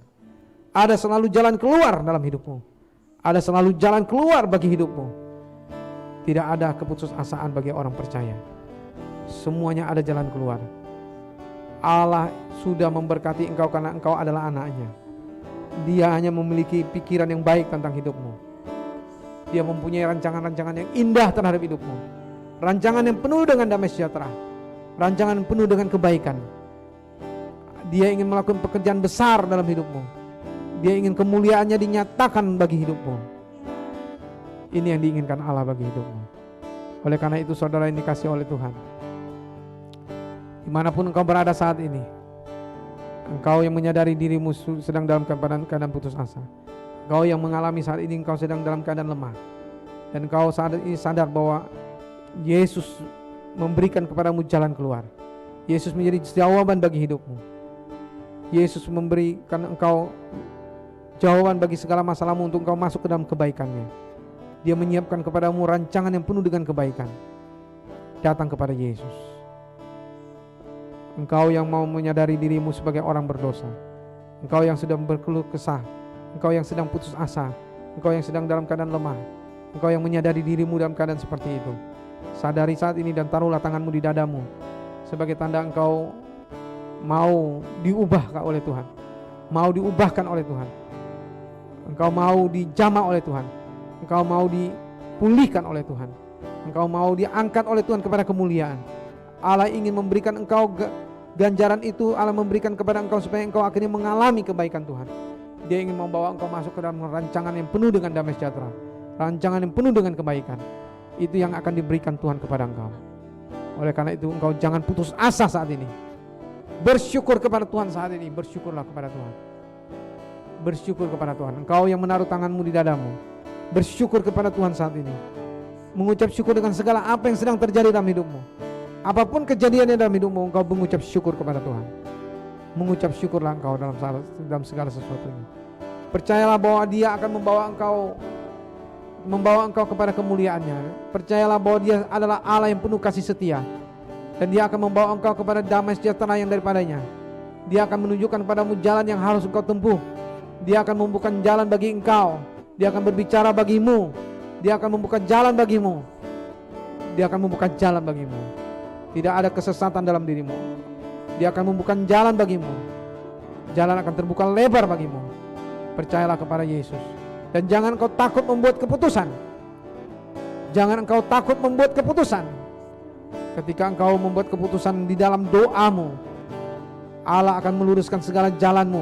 Ada selalu jalan keluar dalam hidupmu. Ada selalu jalan keluar bagi hidupmu. Tidak ada keputusasaan bagi orang percaya. Semuanya ada jalan keluar. Allah sudah memberkati engkau karena engkau adalah anaknya. Dia hanya memiliki pikiran yang baik tentang hidupmu. Dia mempunyai rancangan-rancangan yang indah terhadap hidupmu. Rancangan yang penuh dengan damai sejahtera. Rancangan yang penuh dengan kebaikan. Dia ingin melakukan pekerjaan besar dalam hidupmu. Dia ingin kemuliaannya dinyatakan bagi hidupmu. Ini yang diinginkan Allah bagi hidupmu. Oleh karena itu saudara yang dikasihi oleh Tuhan, dimanapun engkau berada saat ini, engkau yang menyadari dirimu sedang dalam keadaan putus asa, engkau yang mengalami saat ini engkau sedang dalam keadaan lemah, dan engkau saat ini sadar bahwa Yesus memberikan kepadamu jalan keluar. Yesus menjadi jawaban bagi hidupmu. Yesus memberikan engkau jawaban bagi segala masalahmu untuk engkau masuk ke dalam kebaikannya. Dia menyiapkan kepadamu rancangan yang penuh dengan kebaikan. Datang kepada Yesus. Engkau yang mau menyadari dirimu sebagai orang berdosa, engkau yang sedang berkeluh kesah, engkau yang sedang putus asa, engkau yang sedang dalam keadaan lemah, engkau yang menyadari dirimu dalam keadaan seperti itu, sadari saat ini dan taruhlah tanganmu di dadamu sebagai tanda engkau mau diubah oleh Tuhan, mau diubahkan oleh Tuhan, engkau mau dijamah oleh Tuhan, engkau mau dipulihkan oleh Tuhan, engkau mau diangkat oleh Tuhan kepada kemuliaan. Allah ingin memberikan engkau ganjaran itu. Allah memberikan kepada engkau supaya engkau akhirnya mengalami kebaikan Tuhan. Dia ingin membawa engkau masuk ke dalam rancangan yang penuh dengan damai sejahtera, rancangan yang penuh dengan kebaikan. Itu yang akan diberikan Tuhan kepada engkau. Oleh karena itu engkau jangan putus asa saat ini. Bersyukur kepada Tuhan saat ini. Bersyukurlah kepada Tuhan. Bersyukur kepada Tuhan. Engkau yang menaruh tanganmu di dadamu, bersyukur kepada Tuhan saat ini. Mengucap syukur dengan segala apa yang sedang terjadi dalam hidupmu. Apapun kejadiannya dalam hidupmu, engkau mengucap syukur kepada Tuhan. Mengucap syukurlah engkau dalam segala sesuatunya. Percayalah bahwa Dia akan membawa engkau kepada kemuliaannya. Percayalah bahwa Dia adalah Allah yang penuh kasih setia, dan Dia akan membawa engkau kepada damai sejahtera yang daripadanya. Dia akan menunjukkan padamu jalan yang harus engkau tempuh. Dia akan membuka jalan bagi engkau. Dia akan berbicara bagimu. Dia akan membuka jalan bagimu. Dia akan membuka jalan bagimu. Tidak ada kesesatan dalam dirimu. Dia akan membuka jalan bagimu. Jalan akan terbuka lebar bagimu. Percayalah kepada Yesus. Dan jangan engkau takut membuat keputusan. Jangan engkau takut membuat keputusan. Ketika engkau membuat keputusan di dalam doamu, Allah akan meluruskan segala jalanmu.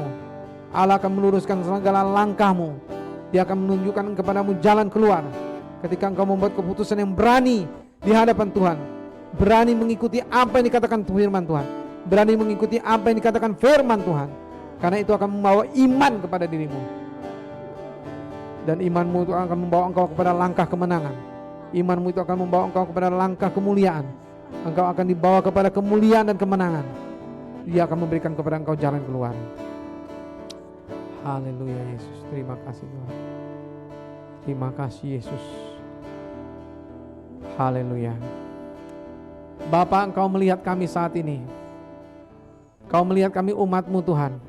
Allah akan meluruskan segala langkahmu. Dia akan menunjukkan kepadamu jalan keluar. Ketika engkau membuat keputusan yang berani di hadapan Tuhan, berani mengikuti apa yang dikatakan firman Tuhan, berani mengikuti apa yang dikatakan firman Tuhan, karena itu akan membawa iman kepada dirimu, dan imanmu itu akan membawa engkau kepada langkah kemenangan. Imanmu itu akan membawa engkau kepada langkah kemuliaan. Engkau akan dibawa kepada kemuliaan dan kemenangan. Dia akan memberikan kepada engkau jalan keluar. Haleluya Yesus. Terima kasih Tuhan. Terima kasih Yesus. Haleluya. Bapa, Engkau melihat kami saat ini. Engkau melihat kami umat-Mu Tuhan.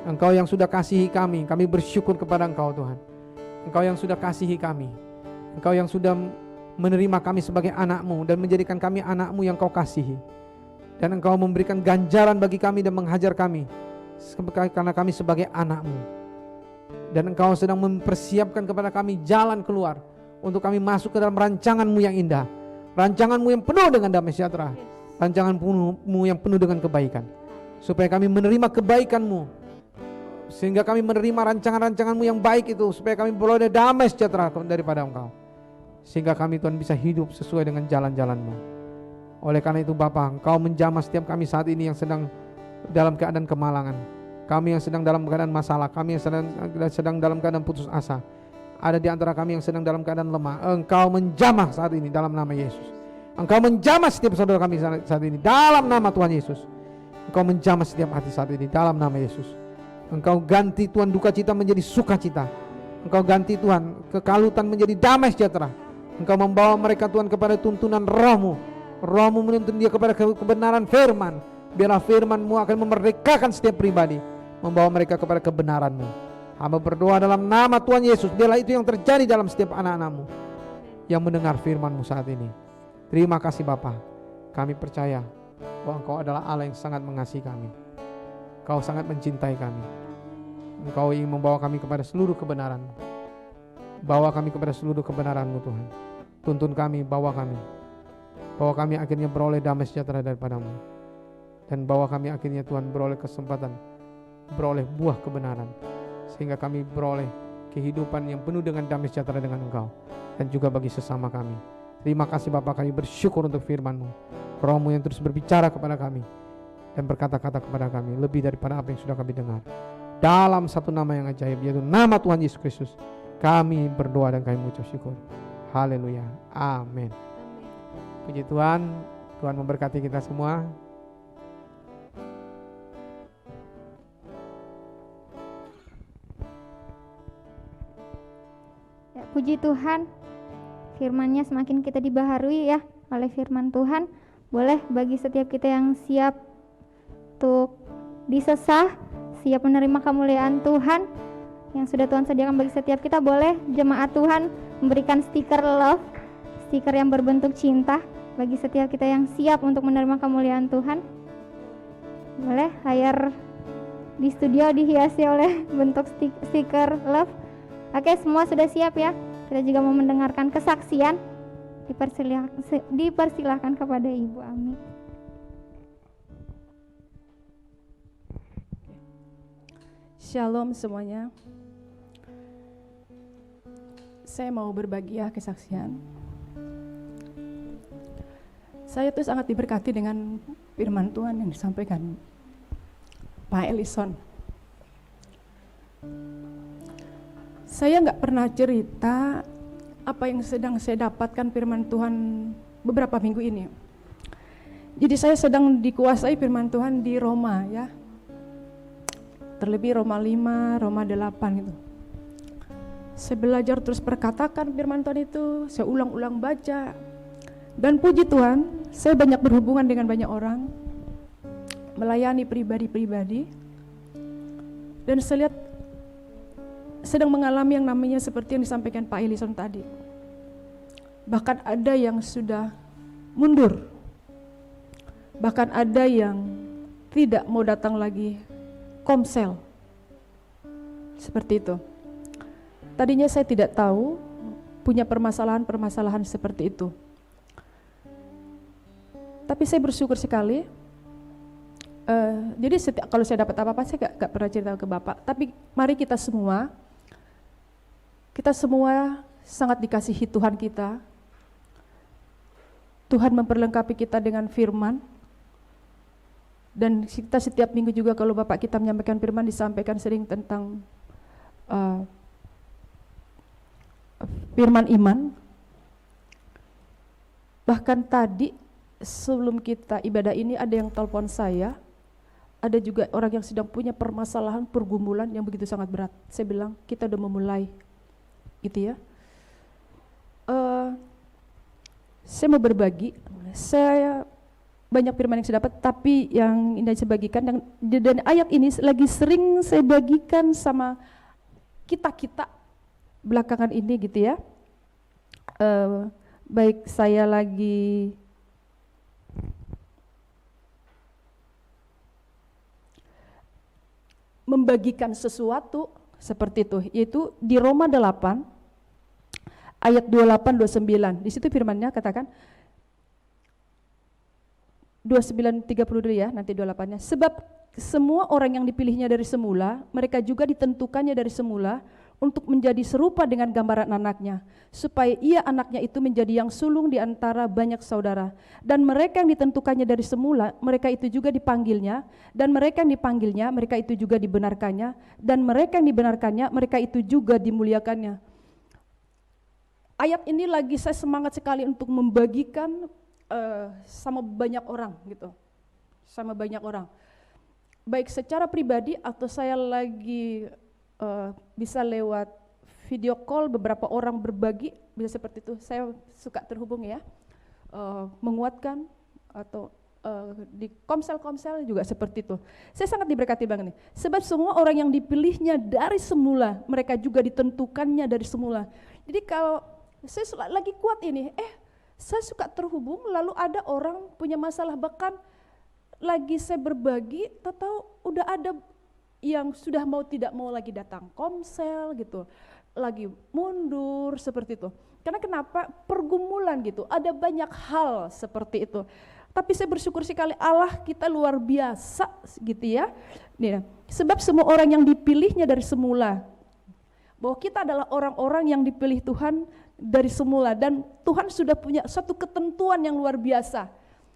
Engkau yang sudah kasihi kami bersyukur kepada Engkau Tuhan. Engkau yang sudah kasihi kami. Engkau yang sudah menerima kami sebagai anak-Mu dan menjadikan kami anak-Mu yang Kau kasihi. Dan Engkau memberikan ganjaran bagi kami dan menghajar kami karena kami sebagai anak-Mu. Dan Engkau sedang mempersiapkan kepada kami jalan keluar untuk kami masuk ke dalam rancangan-Mu yang indah, rancangan-Mu yang penuh dengan damai sejahtera, rancangan-Mu yang penuh dengan kebaikan, supaya kami menerima kebaikan-Mu, sehingga kami menerima rancangan-rancangan-Mu yang baik itu, supaya kami beroleh damai sejahtera daripada Engkau, sehingga kami Tuhan bisa hidup sesuai dengan jalan-jalan-Mu. Oleh karena itu Bapa, Engkau menjamah setiap kami saat ini yang sedang dalam keadaan kemalangan, kami yang sedang dalam keadaan masalah, kami yang sedang dalam keadaan putus asa. Ada di antara kami yang sedang dalam keadaan lemah. Engkau menjamah saat ini dalam nama Yesus. Engkau menjamah setiap saudara kami saat ini dalam nama Tuhan Yesus. Engkau menjamah setiap hati saat ini dalam nama Yesus. Engkau ganti Tuhan duka cita menjadi sukacita. Engkau ganti Tuhan kekalutan menjadi damai sejahtera. Engkau membawa mereka Tuhan kepada tuntunan Roh-Mu. Roh-Mu menuntun dia kepada kebenaran firman. Biarlah firman-Mu akan memerdekakan setiap pribadi, membawa mereka kepada kebenaran-Mu. Hamba berdoa dalam nama Tuhan Yesus, biarlah itu yang terjadi dalam setiap anak-anak-Mu yang mendengar firman-Mu saat ini. Terima kasih Bapa. Kami percaya bahwa Engkau adalah Allah yang sangat mengasihi kami. Kau sangat mencintai kami. Engkau ingin membawa kami kepada seluruh kebenaran. Bawa kami kepada seluruh kebenaran-Mu Tuhan. Tuntun kami, bawa kami. Bawa kami akhirnya beroleh damai sejahtera daripada-Mu. Dan bawa kami akhirnya Tuhan beroleh kesempatan, beroleh buah kebenaran. Sehingga kami beroleh kehidupan yang penuh dengan damai sejahtera dengan Engkau. Dan juga bagi sesama kami. Terima kasih Bapa, kami bersyukur untuk firman-Mu. Roh-Mu yang terus berbicara kepada kami. Dan berkata-kata kepada kami lebih daripada apa yang sudah kami dengar. Dalam satu nama yang ajaib, yaitu nama Tuhan Yesus Kristus, kami berdoa dan kami mengucap syukur. Haleluya. Amin. Puji Tuhan. Tuhan memberkati kita semua. Ya, puji Tuhan. Firman-Nya semakin kita dibaharui ya oleh firman Tuhan. Boleh bagi setiap kita yang siap untuk disesah, siap menerima kemuliaan Tuhan yang sudah Tuhan sediakan bagi setiap kita, boleh jemaat Tuhan memberikan stiker love, stiker yang berbentuk cinta bagi setiap kita yang siap untuk menerima kemuliaan Tuhan. Boleh layar di studio dihiasi oleh bentuk stiker love. Oke, semua sudah siap ya. Kita juga mau mendengarkan kesaksian. Dipersilahkan kepada Ibu Ami. Shalom semuanya. Saya mau berbagi ya kesaksian. Saya tuh sangat diberkati dengan firman Tuhan yang disampaikan Pak Ellison. Saya nggak pernah cerita apa yang sedang saya dapatkan firman Tuhan beberapa minggu ini. Jadi saya sedang dikuasai firman Tuhan di Roma ya. Terlebih Roma 5, Roma 8 gitu. Saya belajar terus perkatakan firman Tuhan itu, saya ulang-ulang baca. Dan puji Tuhan, saya banyak berhubungan dengan banyak orang, melayani pribadi-pribadi. Dan saya lihat sedang mengalami yang namanya seperti yang disampaikan Pak Ellison tadi. Bahkan ada yang sudah mundur. Bahkan ada yang tidak mau datang lagi komsel. Seperti itu. Tadinya saya tidak tahu punya permasalahan-permasalahan seperti itu. Tapi saya bersyukur sekali. Jadi kalau saya dapat apa-apa saya gak pernah cerita ke Bapak. Tapi mari kita semua sangat dikasihi Tuhan kita. Tuhan memperlengkapi kita dengan firman. Dan kita setiap minggu juga kalau Bapak kita menyampaikan firman disampaikan sering tentang firman iman. Bahkan tadi sebelum kita ibadah ini ada yang telepon saya, ada juga orang yang sedang punya permasalahan pergumulan yang begitu sangat berat. Saya bilang kita udah memulai gitu ya. Saya mau berbagi, saya banyak firman yang saya dapat, tapi yang ini saya bagikan dan ayat ini lagi sering saya bagikan sama kita belakangan ini gitu ya. Baik saya lagi membagikan sesuatu seperti itu, yaitu di Roma 8 ayat 28-29. Di situ firman-Nya katakan 29:32 ya, nanti 28-nya. Sebab semua orang yang dipilihnya dari semula, mereka juga ditentukannya dari semula untuk menjadi serupa dengan gambaran anaknya, supaya ia anaknya itu menjadi yang sulung di antara banyak saudara. Dan mereka yang ditentukannya dari semula, mereka itu juga dipanggilnya, dan mereka yang dipanggilnya, mereka itu juga dibenarkannya, dan mereka yang dibenarkannya, mereka itu juga dimuliakannya. Ayat ini lagi saya semangat sekali untuk membagikan sama banyak orang gitu, sama banyak orang, baik secara pribadi atau saya lagi bisa lewat video call beberapa orang berbagi, bisa seperti itu. Saya suka terhubung ya, menguatkan atau di komsel-komsel juga seperti itu. Saya sangat diberkati banget nih, sebab semua orang yang dipilihnya dari semula, mereka juga ditentukannya dari semula. Jadi kalau saya lagi kuat ini, saya suka terhubung, lalu ada orang punya masalah, bahkan lagi saya berbagi, tahu udah ada yang sudah mau tidak mau lagi datang komsel gitu, lagi mundur seperti itu. Karena kenapa? Pergumulan gitu, ada banyak hal seperti itu. Tapi saya bersyukur sekali Allah kita luar biasa gitu ya. Nih, sebab semua orang yang dipilihnya dari semula, bahwa kita adalah orang-orang yang dipilih Tuhan dari semula, dan Tuhan sudah punya satu ketentuan yang luar biasa.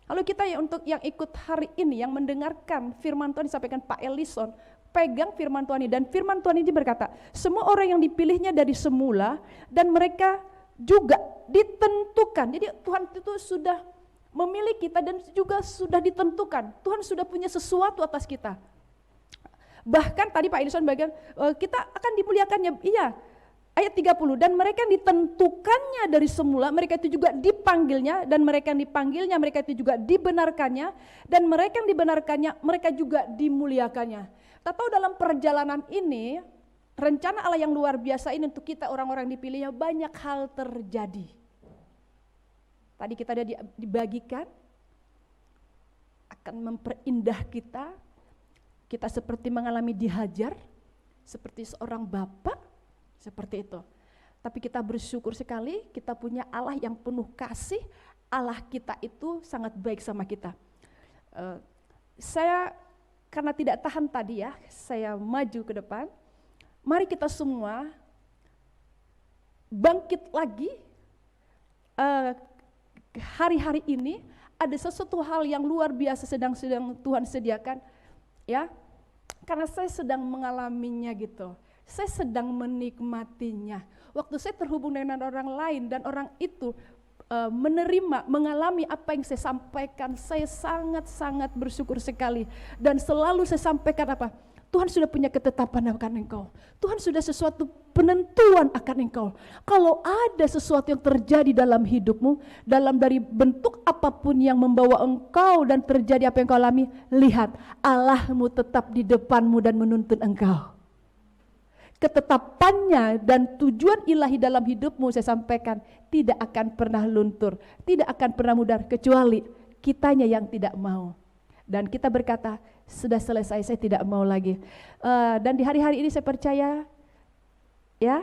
Lalu kita untuk yang ikut hari ini, yang mendengarkan firman Tuhan disampaikan Pak Elison, pegang firman Tuhan ini, dan firman Tuhan ini berkata, semua orang yang dipilihnya dari semula, dan mereka juga ditentukan. Jadi Tuhan itu sudah memilih kita dan juga sudah ditentukan. Tuhan sudah punya sesuatu atas kita. Bahkan tadi Pak Elison bagian, kita akan dimuliakannya, iya. Ayat 30, dan mereka yang ditentukannya dari semula, mereka itu juga dipanggilnya, dan mereka yang dipanggilnya, mereka itu juga dibenarkannya, dan mereka yang dibenarkannya, mereka juga dimuliakannya. Kita tahu dalam perjalanan ini, rencana Allah yang luar biasa ini untuk kita orang-orang dipilihnya, banyak hal terjadi. Tadi kita ada dibagikan, akan memperindah kita seperti mengalami dihajar, seperti seorang bapak, seperti itu. Tapi kita bersyukur sekali kita punya Allah yang penuh kasih. Allah kita itu sangat baik sama kita. Saya karena tidak tahan tadi ya, saya maju ke depan. Mari kita semua bangkit lagi. Hari-hari ini ada sesuatu hal yang luar biasa sedang Tuhan sediakan, ya. Karena saya sedang mengalaminya gitu. Saya sedang menikmatinya. Waktu saya terhubung dengan orang lain dan orang itu menerima, mengalami apa yang saya sampaikan, saya sangat-sangat bersyukur sekali. Dan selalu saya sampaikan apa? Tuhan sudah punya ketetapan akan engkau. Tuhan sudah sesuatu penentuan akan engkau. Kalau ada sesuatu yang terjadi dalam hidupmu, dalam dari bentuk apapun yang membawa engkau dan terjadi apa yang engkau alami, lihat Allahmu tetap di depanmu dan menuntun engkau. Ketetapannya dan tujuan ilahi dalam hidupmu saya sampaikan tidak akan pernah luntur, tidak akan pernah mudar kecuali kitanya yang tidak mau. Dan kita berkata, sudah selesai, saya tidak mau lagi. Dan di hari-hari ini saya percaya, ya,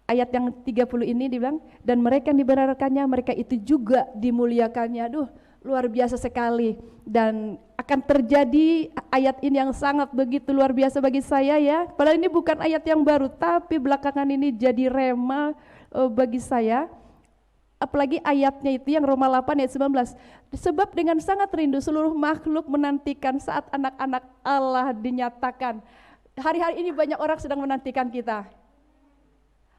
ayat yang 30 ini dibilang, dan mereka yang dibenarkannya, mereka itu juga dimuliakannya. Aduh, luar biasa sekali. Dan akan terjadi ayat ini yang sangat begitu luar biasa bagi saya ya. Padahal ini bukan ayat yang baru, tapi belakangan ini jadi rema bagi saya. Apalagi ayatnya itu yang Roma 8 ayat 19. Sebab dengan sangat rindu seluruh makhluk menantikan saat anak-anak Allah dinyatakan. Hari-hari ini banyak orang sedang menantikan kita.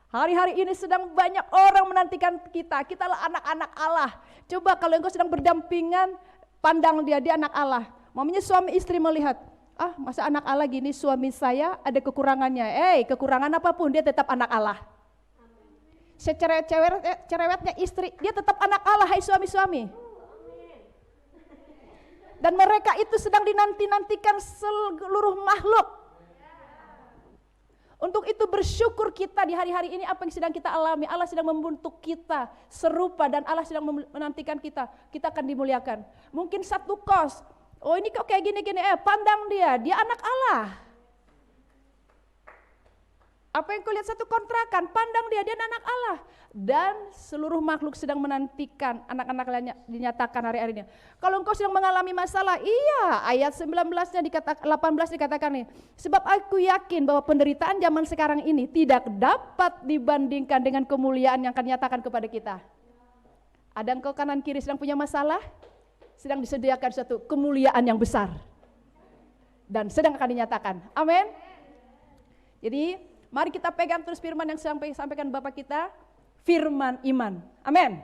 Hari-hari ini sedang banyak orang menantikan kita. Kita lah anak-anak Allah. Coba kalau engkau sedang berdampingan, pandang dia anak Allah. Mamanya suami istri melihat, masa anak Allah gini, suami saya ada kekurangannya. Kekurangan apapun dia tetap anak Allah. Cerewetnya istri, dia tetap anak Allah, hai suami-suami. Dan mereka itu sedang dinanti-nantikan seluruh makhluk. Untuk itu bersyukur kita di hari-hari ini apa yang sedang kita alami. Allah sedang membentuk kita serupa dan Allah sedang menantikan kita. Kita akan dimuliakan. Mungkin satu kos, oh ini kok kayak gini-gini, pandang dia anak Allah. Apa yang kau lihat satu kontrakan, pandang dia anak Allah. Dan seluruh makhluk sedang menantikan anak-anak lainnya dinyatakan hari-hari ini. Kalau engkau sedang mengalami masalah, iya, ayat 18 dikatakan nih. Sebab aku yakin bahwa penderitaan zaman sekarang ini tidak dapat dibandingkan dengan kemuliaan yang akan nyatakan kepada kita. Ada engkau kanan kiri sedang punya masalah, sedang disediakan suatu kemuliaan yang besar. Dan sedang akan dinyatakan. Amin. Jadi mari kita pegang terus firman yang sampaikan Bapak kita, firman iman. Amin.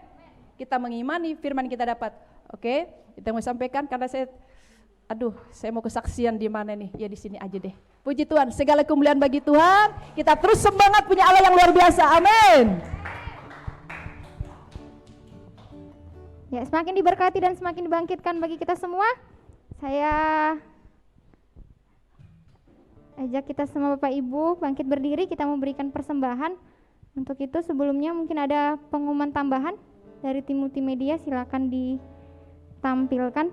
Kita mengimani firman kita dapat. Oke, kita mau sampaikan karena saya mau kesaksian di mana nih? Ya di sini aja deh. Puji Tuhan, segala kemuliaan bagi Tuhan. Kita terus semangat punya Allah yang luar biasa. Amin. Ya, semakin diberkati dan semakin dibangkitkan bagi kita semua. Saya ajak kita semua Bapak Ibu bangkit berdiri, kita memberikan persembahan. Untuk itu sebelumnya mungkin ada pengumuman tambahan dari tim multimedia, silakan ditampilkan.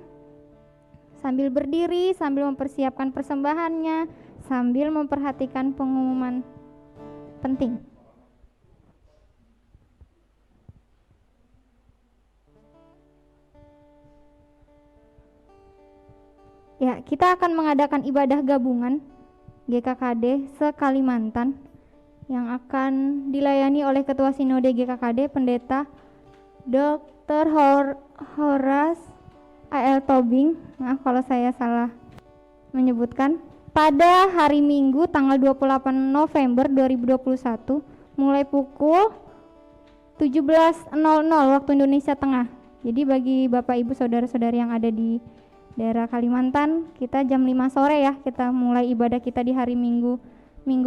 Sambil berdiri, sambil mempersiapkan persembahannya, sambil memperhatikan pengumuman penting. Ya, kita akan mengadakan ibadah gabungan GKKD se-Kalimantan yang akan dilayani oleh Ketua Sinode GKKD Pendeta Dr. Horas A.L. Tobing. Maaf kalau saya salah menyebutkan. Pada hari Minggu tanggal 28 November 2021 mulai pukul 17.00 waktu Indonesia Tengah. Jadi bagi Bapak Ibu Saudara-saudari yang ada di daerah Kalimantan, kita jam 5 sore ya, kita mulai ibadah kita di hari Minggu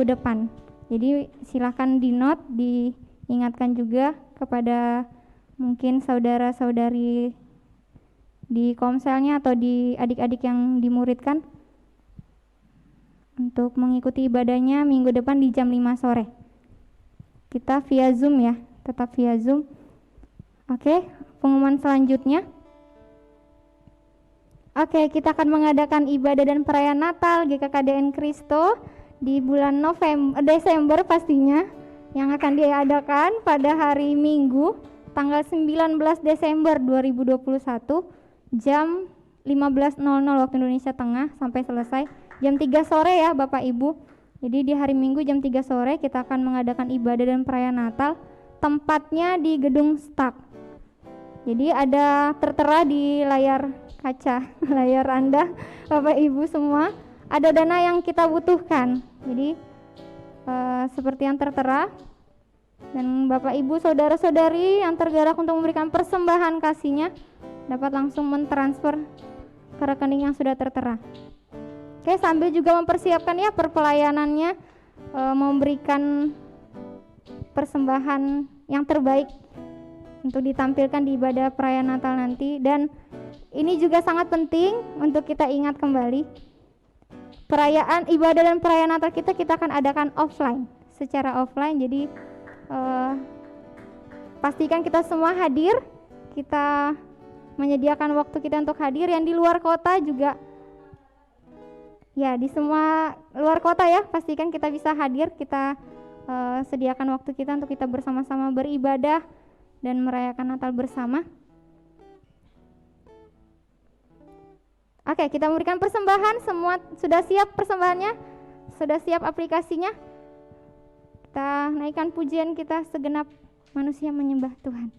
depan. Jadi silakan di note, diingatkan juga kepada mungkin saudara-saudari di komselnya atau di adik-adik yang dimuridkan untuk mengikuti ibadahnya minggu depan di jam 5 sore. Kita via Zoom ya, tetap via Zoom. Oke, pengumuman selanjutnya. Oke, kita akan mengadakan ibadah dan perayaan Natal GKKDN Kristo di bulan Desember pastinya, yang akan diadakan pada hari Minggu tanggal 19 Desember 2021 jam 15.00 waktu Indonesia Tengah sampai selesai jam 3 sore ya Bapak Ibu. Jadi di hari Minggu jam 3 sore kita akan mengadakan ibadah dan perayaan Natal, tempatnya di Gedung Stak. Jadi ada tertera di layar kaca layar Anda Bapak Ibu semua, ada dana yang kita butuhkan. Jadi seperti yang tertera, dan Bapak Ibu saudara-saudari yang tergerak untuk memberikan persembahan kasihnya dapat langsung mentransfer ke rekening yang sudah tertera. Oke, sambil juga mempersiapkan ya perpelayanannya, memberikan persembahan yang terbaik untuk ditampilkan di ibadah perayaan Natal nanti. Dan ini juga sangat penting untuk kita ingat kembali, perayaan ibadah dan perayaan Natal kita akan adakan offline, secara offline. Jadi pastikan kita semua hadir, kita menyediakan waktu kita untuk hadir. Yang di luar kota juga ya, di semua luar kota ya, pastikan kita bisa hadir, kita sediakan waktu kita untuk kita bersama-sama beribadah dan merayakan Natal bersama. Oke, kita memberikan persembahan. Semua sudah siap persembahannya? Sudah siap aplikasinya? Kita naikkan pujian kita, segenap manusia menyembah Tuhan.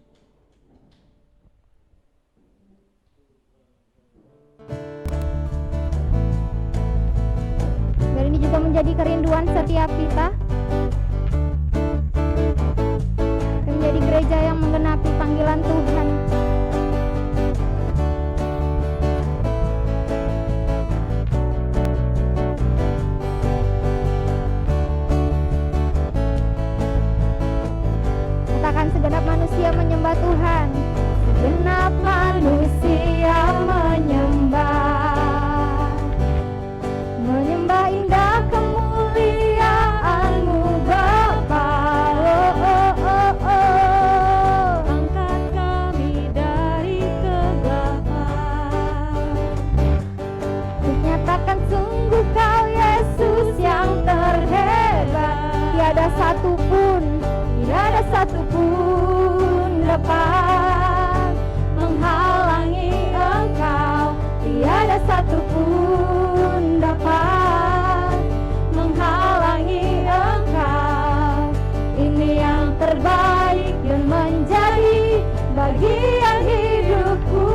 Biar ini juga menjadi kerinduan setiap kita, menjadi gereja yang menggenapi panggilan Tuhan. Katakan, segenap manusia menyembah Tuhan. Segenap manusia menyembah indah kemuliaan-Mu Bapa. Angkat kami dari kegelapan, nyatakan sungguh Kau Yesus yang terhebat. Tiada satupun dapat menghalangi Engkau. Tiada satupun dapat menghalangi Engkau. Ini yang terbaik yang menjadi bagian hidupku.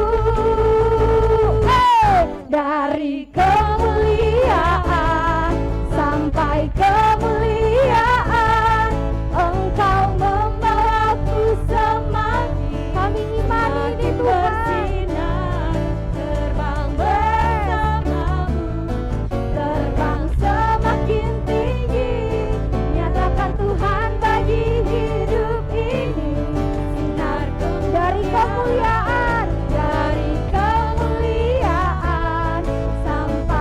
Dari kemuliaan sampai kemuliaan, Engkau membawaku semakin. Kami imani di Tuhan. Terbang bersamamu, terbang semakin tinggi. Nyatakan Tuhan bagi hidup ini. Sinar dari kemuliaan sampai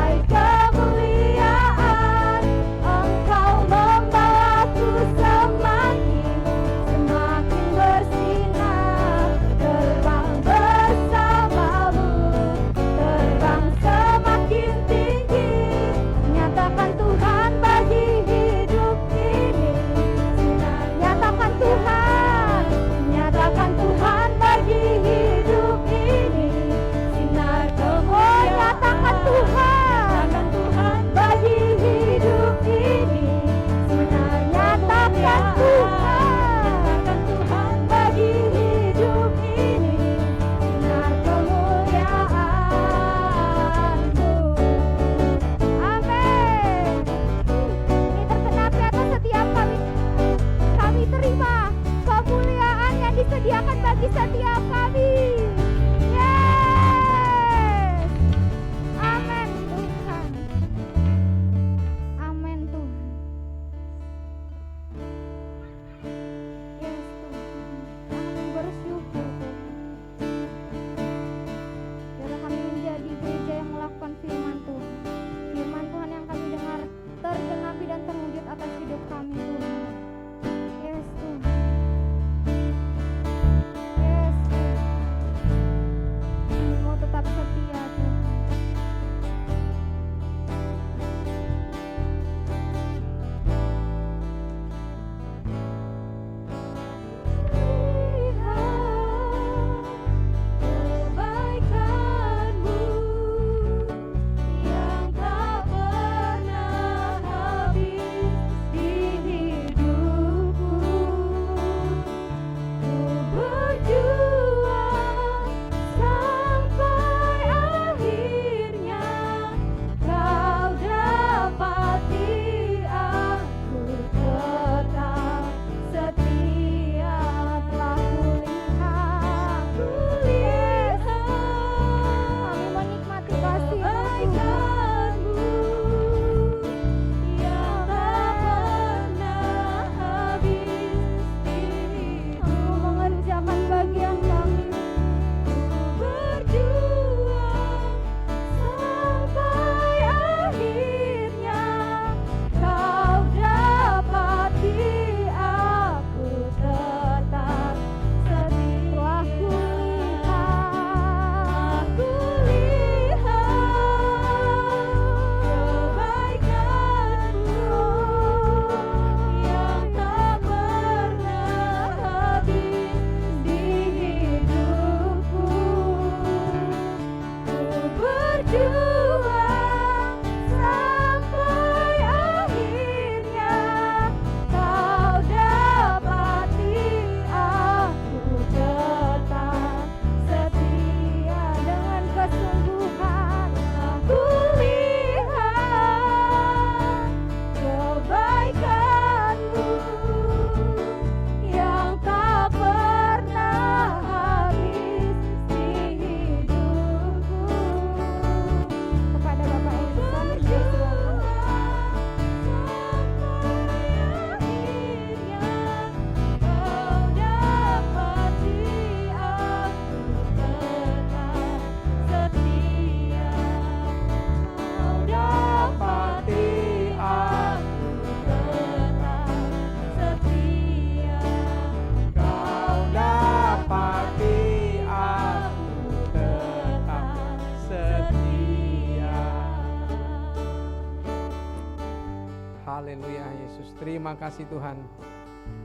Terima kasih Tuhan.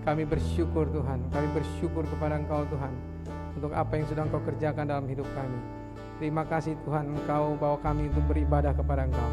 Kami bersyukur Tuhan, kami bersyukur kepada Engkau Tuhan untuk apa yang sudah Engkau kerjakan dalam hidup kami. Terima kasih Tuhan, Engkau bawa kami untuk beribadah kepada Engkau.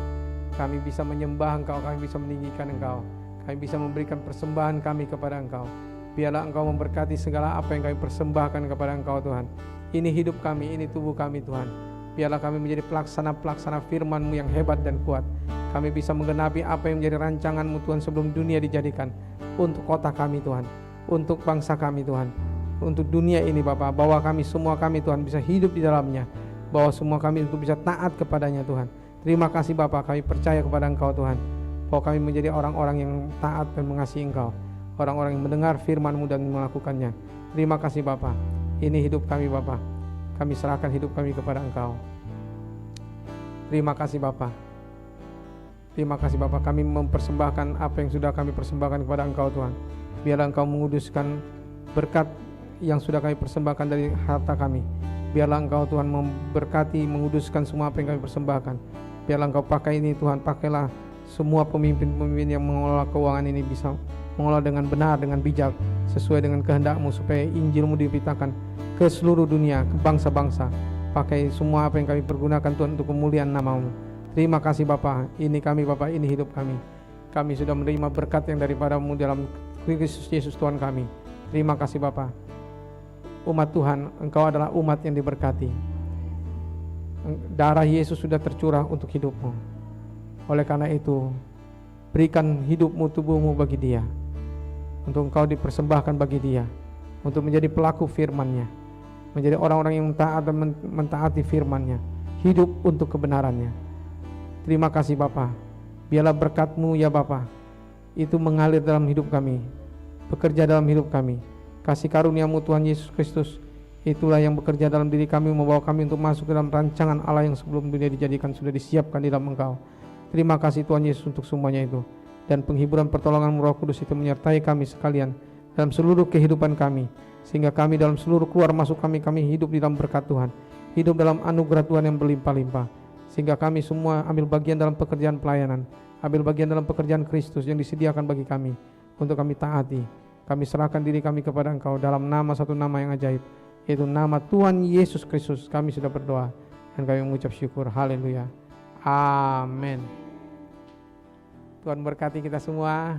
Kami bisa menyembah Engkau, kami bisa meninggikan Engkau, kami bisa memberikan persembahan kami kepada Engkau. Biarlah Engkau memberkati segala apa yang kami persembahkan kepada Engkau Tuhan. Ini hidup kami, ini tubuh kami Tuhan. Biarlah kami menjadi pelaksana-pelaksana firman-Mu yang hebat dan kuat. Kami bisa menggenapi apa yang menjadi rancangan-Mu Tuhan sebelum dunia dijadikan. Untuk kota kami Tuhan, untuk bangsa kami Tuhan, untuk dunia ini Bapa. Bahwa kami semua kami Tuhan bisa hidup di dalamnya. Bahwa semua kami untuk bisa taat kepadanya Tuhan. Terima kasih Bapa, kami percaya kepada Engkau Tuhan. Bahwa kami menjadi orang-orang yang taat dan mengasihi Engkau. Orang-orang yang mendengar firman-Mu dan melakukannya. Terima kasih Bapa. Ini hidup kami Bapa. Kami serahkan hidup kami kepada Engkau. Terima kasih Bapa. Terima kasih Bapa. Kami mempersembahkan apa yang sudah kami persembahkan kepada Engkau Tuhan. Biarlah Engkau menguduskan berkat yang sudah kami persembahkan dari harta kami. Biarlah Engkau Tuhan memberkati, menguduskan semua apa yang kami persembahkan. Biarlah Engkau pakai ini Tuhan. Pakailah semua pemimpin-pemimpin yang mengelola keuangan ini bisa mengelola dengan benar, dengan bijak, sesuai dengan kehendak-Mu, supaya Injil-Mu diberitakan ke seluruh dunia, ke bangsa-bangsa. Pakai semua apa yang kami pergunakan Tuhan untuk kemuliaan nama-Mu. Terima kasih Bapa. Ini kami Bapa, ini hidup kami. Kami sudah menerima berkat yang daripada-Mu dalam Kristus Yesus Tuhan kami. Terima kasih Bapa. Umat Tuhan, Engkau adalah umat yang diberkati. Darah Yesus sudah tercurah untuk hidup-Mu. Oleh karena itu, berikan hidup-Mu, tubuh-Mu bagi Dia. Untuk Engkau dipersembahkan bagi Dia. Untuk menjadi pelaku firman-Nya. Menjadi orang-orang yang taat dan mentaati firman-Nya. Hidup untuk kebenaran-Nya. Terima kasih Bapa. Biarlah berkat-Mu ya Bapa, itu mengalir dalam hidup kami, bekerja dalam hidup kami. Kasih karunia-Mu Tuhan Yesus Kristus, itulah yang bekerja dalam diri kami, membawa kami untuk masuk dalam rancangan Allah yang sebelum dunia dijadikan sudah disiapkan di dalam Engkau. Terima kasih Tuhan Yesus untuk semuanya itu. Dan penghiburan pertolongan Roh Kudus itu menyertai kami sekalian dalam seluruh kehidupan kami, sehingga kami dalam seluruh keluar masuk kami hidup di dalam berkat Tuhan, hidup dalam anugerah Tuhan yang berlimpah-limpah, sehingga kami semua ambil bagian dalam pekerjaan pelayanan, ambil bagian dalam pekerjaan Kristus yang disediakan bagi kami untuk kami taati. Kami serahkan diri kami kepada Engkau dalam nama satu nama yang ajaib, yaitu nama Tuhan Yesus Kristus. Kami sudah berdoa dan kami mengucap syukur. Haleluya. Amin. Tuhan berkati kita semua.